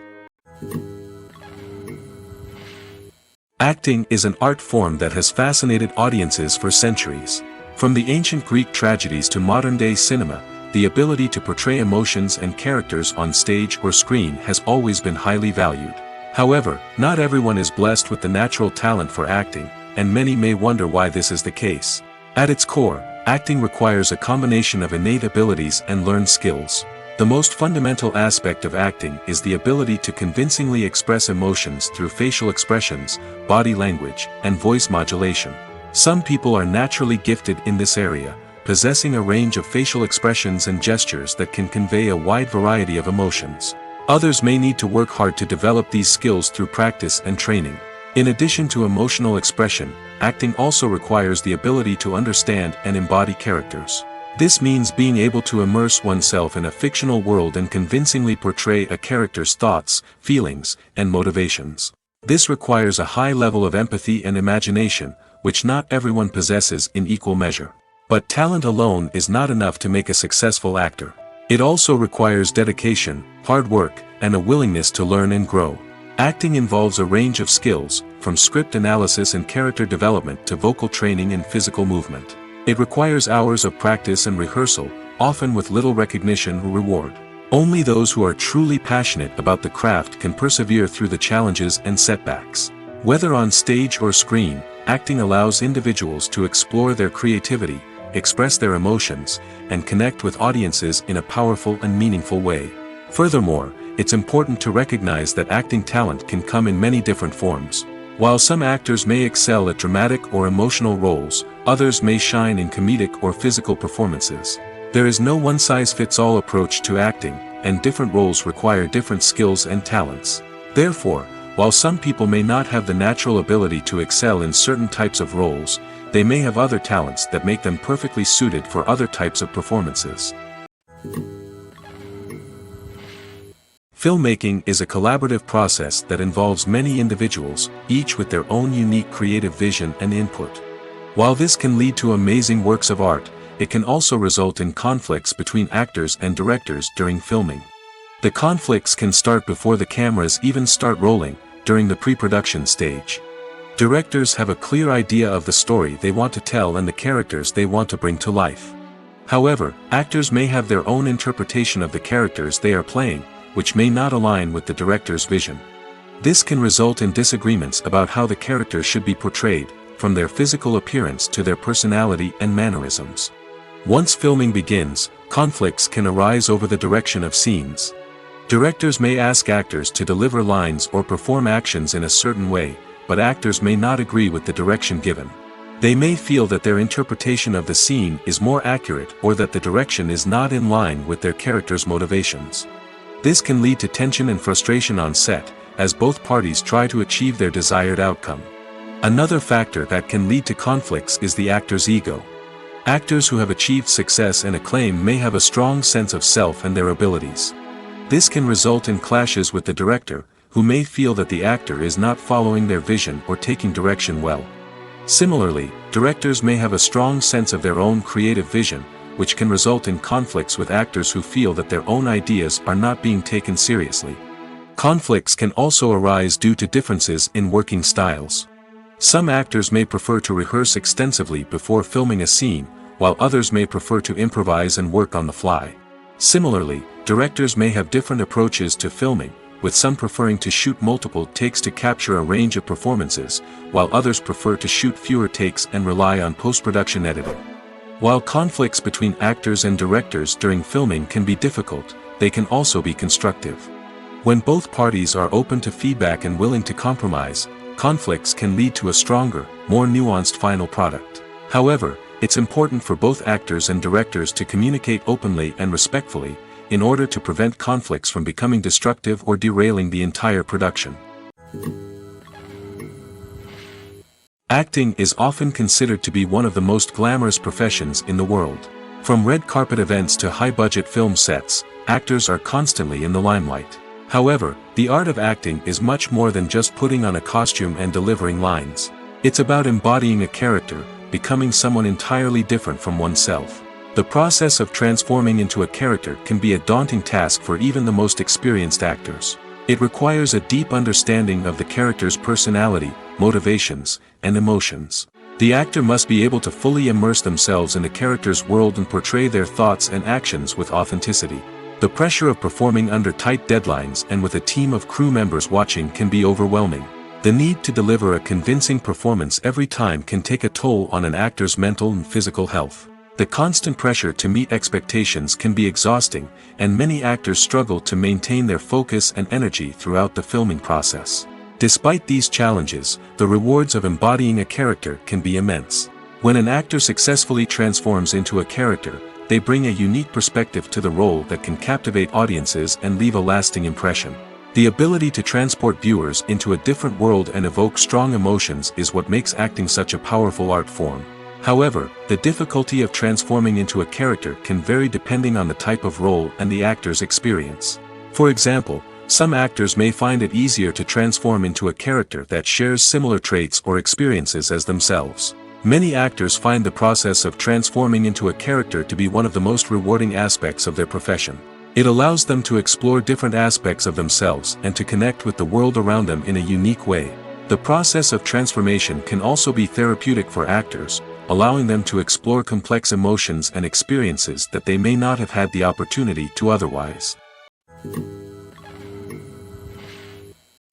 Acting is an art form that has fascinated audiences for centuries. From the ancient Greek tragedies to modern-day cinema, the ability to portray emotions and characters on stage or screen has always been highly valued. However, not everyone is blessed with the natural talent for acting, and many may wonder why this is the case. At its core, Acting requires a combination of innate abilities and learned skills. The most fundamental aspect of acting is the ability to convincingly express emotions through facial expressions, body language, and voice modulation. Some people are naturally gifted in this area, possessing a range of facial expressions and gestures that can convey a wide variety of emotions. Others may need to work hard to develop these skills through practice and training. In addition to emotional expression, acting also requires the ability to understand and embody characters. This means being able to immerse oneself in a fictional world and convincingly portray a character's thoughts, feelings, and motivations. This requires a high level of empathy and imagination, which not everyone possesses in equal measure. But talent alone is not enough to make a successful actor. It also requires dedication, hard work, and a willingness to learn and grow. Acting involves a range of skills, from script analysis and character development to vocal training and physical movement. It requires hours of practice and rehearsal, often with little recognition or reward. Only those who are truly passionate about the craft can persevere through the challenges and setbacks. Whether on stage or screen, acting allows individuals to explore their creativity, express their emotions, and connect with audiences in a powerful and meaningful way. Furthermore, it's important to recognize that acting talent can come in many different forms. While some actors may excel at dramatic or emotional roles, others may shine in comedic or physical performances. There is no one-size-fits-all approach to acting, and different roles require different skills and talents. Therefore, while some people may not have the natural ability to excel in certain types of roles, they may have other talents that make them perfectly suited for other types of performances. Filmmaking is a collaborative process that involves many individuals, each with their own unique creative vision and input. While this can lead to amazing works of art, it can also result in conflicts between actors and directors during filming. The conflicts can start before the cameras even start rolling, during the pre-production stage. Directors have a clear idea of the story they want to tell and the characters they want to bring to life. However, actors may have their own interpretation of the characters they are playing, which may not align with the director's vision. This can result in disagreements about how the characters should be portrayed, from their physical appearance to their personality and mannerisms. Once filming begins, conflicts can arise over the direction of scenes. Directors may ask actors to deliver lines or perform actions in a certain way, but actors may not agree with the direction given. They may feel that their interpretation of the scene is more accurate or that the direction is not in line with their character's motivations. This can lead to tension and frustration on set, as both parties try to achieve their desired outcome. Another factor that can lead to conflicts is the actor's ego. Actors who have achieved success and acclaim may have a strong sense of self and their abilities. This can result in clashes with the director, who may feel that the actor is not following their vision or taking direction well. Similarly, directors may have a strong sense of their own creative vision, which can result in conflicts with actors who feel that their own ideas are not being taken seriously. Conflicts can also arise due to differences in working styles. Some actors may prefer to rehearse extensively before filming a scene, while others may prefer to improvise and work on the fly. Similarly, directors may have different approaches to filming, with some preferring to shoot multiple takes to capture a range of performances, while others prefer to shoot fewer takes and rely on post-production editing. While conflicts between actors and directors during filming can be difficult, they can also be constructive. When both parties are open to feedback and willing to compromise, conflicts can lead to a stronger, more nuanced final product. However, it's important for both actors and directors to communicate openly and respectfully, in order to prevent conflicts from becoming destructive or derailing the entire production. Acting is often considered to be one of the most glamorous professions in the world. From red carpet events to high-budget film sets, actors are constantly in the limelight. However, the art of acting is much more than just putting on a costume and delivering lines. It's about embodying a character, becoming someone entirely different from oneself. The process of transforming into a character can be a daunting task for even the most experienced actors. It requires a deep understanding of the character's personality, motivations, and emotions. The actor must be able to fully immerse themselves in the character's world and portray their thoughts and actions with authenticity. The pressure of performing under tight deadlines and with a team of crew members watching can be overwhelming. The need to deliver a convincing performance every time can take a toll on an actor's mental and physical health. The constant pressure to meet expectations can be exhausting, and many actors struggle to maintain their focus and energy throughout the filming process. Despite these challenges, the rewards of embodying a character can be immense. When an actor successfully transforms into a character, they bring a unique perspective to the role that can captivate audiences and leave a lasting impression. The ability to transport viewers into a different world and evoke strong emotions is what makes acting such a powerful art form. However, the difficulty of transforming into a character can vary depending on the type of role and the actor's experience. For example, some actors may find it easier to transform into a character that shares similar traits or experiences as themselves. Many actors find the process of transforming into a character to be one of the most rewarding aspects of their profession. It allows them to explore different aspects of themselves and to connect with the world around them in a unique way. The process of transformation can also be therapeutic for actors, allowing them to explore complex emotions and experiences that they may not have had the opportunity to otherwise.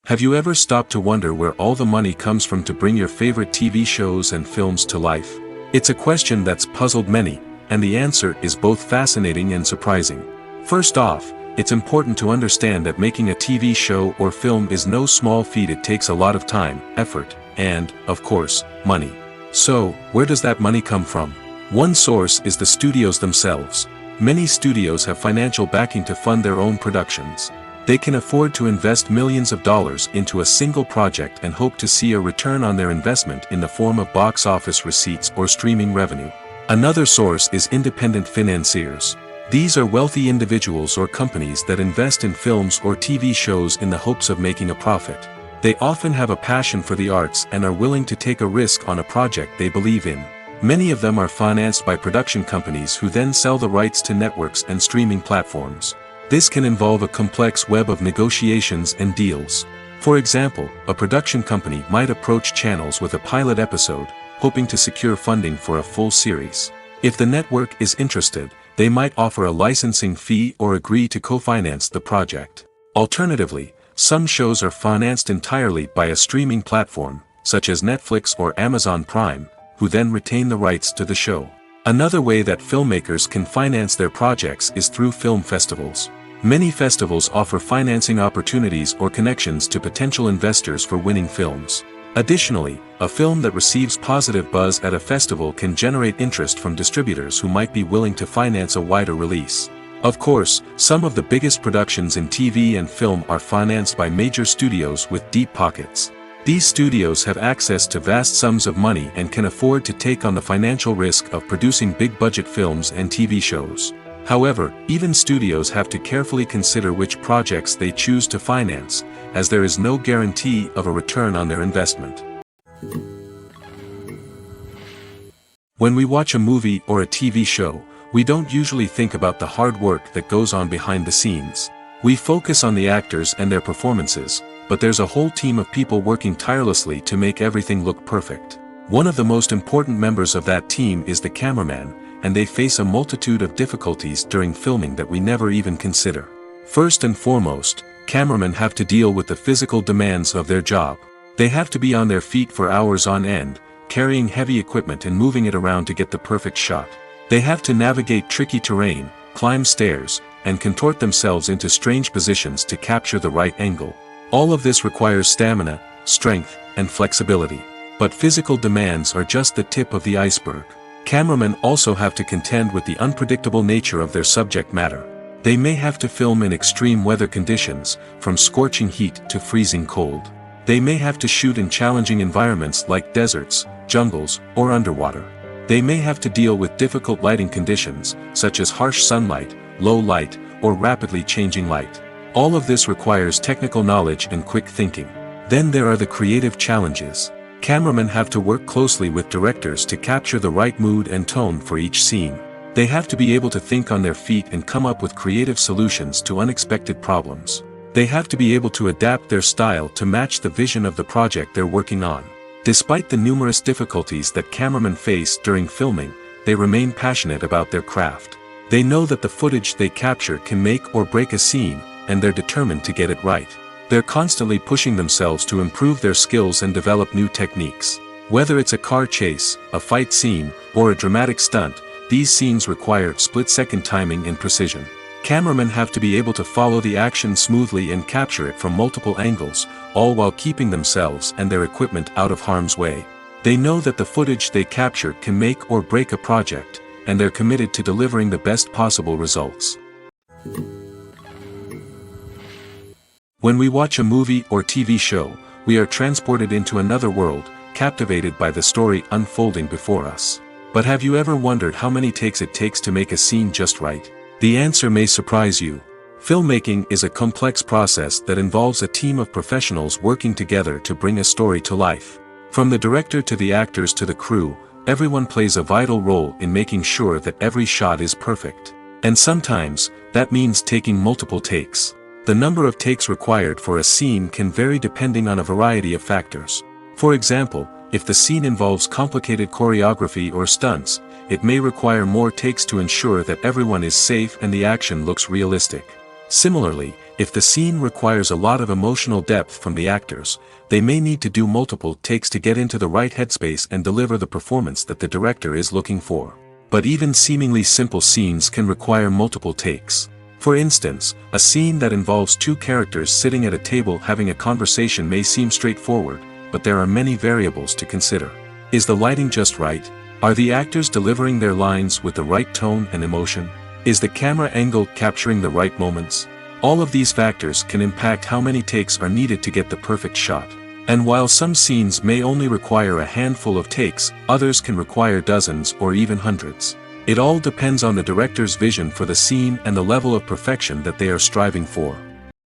Have you ever stopped to wonder where all the money comes from to bring your favorite TV shows and films to life? It's a question that's puzzled many, and the answer is both fascinating and surprising. First off, it's important to understand that making a TV show or film is no small feat. It takes a lot of time, effort, and, of course, money. So, where does that money come from? One source is the studios themselves. Many studios have financial backing to fund their own productions. They can afford to invest millions of dollars into a single project and hope to see a return on their investment in the form of box office receipts or streaming revenue. Another source is independent financiers. These are wealthy individuals or companies that invest in films or TV shows in the hopes of making a profit. They often have a passion for the arts and are willing to take a risk on a project they believe in. Many of them are financed by production companies who then sell the rights to networks and streaming platforms. This can involve a complex web of negotiations and deals. For example, a production company might approach channels with a pilot episode, hoping to secure funding for a full series. If the network is interested, they might offer a licensing fee or agree to co-finance the project. Alternatively, some shows are financed entirely by a streaming platform, such as Netflix or Amazon Prime, who then retain the rights to the show. Another way that filmmakers can finance their projects is through film festivals. Many festivals offer financing opportunities or connections to potential investors for winning films. Additionally, a film that receives positive buzz at a festival can generate interest from distributors who might be willing to finance a wider release. Of course, some of the biggest productions in TV and film are financed by major studios with deep pockets. These studios have access to vast sums of money and can afford to take on the financial risk of producing big-budget films and TV shows. However, even studios have to carefully consider which projects they choose to finance, as there is no guarantee of a return on their investment. When we watch a movie or a TV show, we don't usually think about the hard work that goes on behind the scenes. We focus on the actors and their performances, but there's a whole team of people working tirelessly to make everything look perfect. One of the most important members of that team is the cameraman, and they face a multitude of difficulties during filming that we never even consider. First and foremost, cameramen have to deal with the physical demands of their job. They have to be on their feet for hours on end, carrying heavy equipment and moving it around to get the perfect shot. They have to navigate tricky terrain, climb stairs, and contort themselves into strange positions to capture the right angle. All of this requires stamina, strength, and flexibility. But physical demands are just the tip of the iceberg. Cameramen also have to contend with the unpredictable nature of their subject matter. They may have to film in extreme weather conditions, from scorching heat to freezing cold. They may have to shoot in challenging environments like deserts, jungles, or underwater. They may have to deal with difficult lighting conditions, such as harsh sunlight, low light, or rapidly changing light. All of this requires technical knowledge and quick thinking. Then there are the creative challenges. Cameramen have to work closely with directors to capture the right mood and tone for each scene. They have to be able to think on their feet and come up with creative solutions to unexpected problems. They have to be able to adapt their style to match the vision of the project they're working on. Despite the numerous difficulties that cameramen face during filming, they remain passionate about their craft. They know that the footage they capture can make or break a scene, and they're determined to get it right. They're constantly pushing themselves to improve their skills and develop new techniques. Whether it's a car chase, a fight scene, or a dramatic stunt, these scenes require split-second timing and precision. Cameramen have to be able to follow the action smoothly and capture it from multiple angles, all while keeping themselves and their equipment out of harm's way. They know that the footage they captured can make or break a project, and they're committed to delivering the best possible results. When we watch a movie or TV show, we are transported into another world, captivated by the story unfolding before us. But have you ever wondered how many takes it takes to make a scene just right? The answer may surprise you. Filmmaking is a complex process that involves a team of professionals working together to bring a story to life. From the director to the actors to the crew, everyone plays a vital role in making sure that every shot is perfect. And sometimes, that means taking multiple takes. The number of takes required for a scene can vary depending on a variety of factors. For example, if the scene involves complicated choreography or stunts, it may require more takes to ensure that everyone is safe and the action looks realistic. Similarly, if the scene requires a lot of emotional depth from the actors, they may need to do multiple takes to get into the right headspace and deliver the performance that the director is looking for. But even seemingly simple scenes can require multiple takes. For instance, a scene that involves two characters sitting at a table having a conversation may seem straightforward, but there are many variables to consider. Is the lighting just right? Are the actors delivering their lines with the right tone and emotion? Is the camera angle capturing the right moments? All of these factors can impact how many takes are needed to get the perfect shot. And while some scenes may only require a handful of takes, others can require dozens or even hundreds. It all depends on the director's vision for the scene and the level of perfection that they are striving for.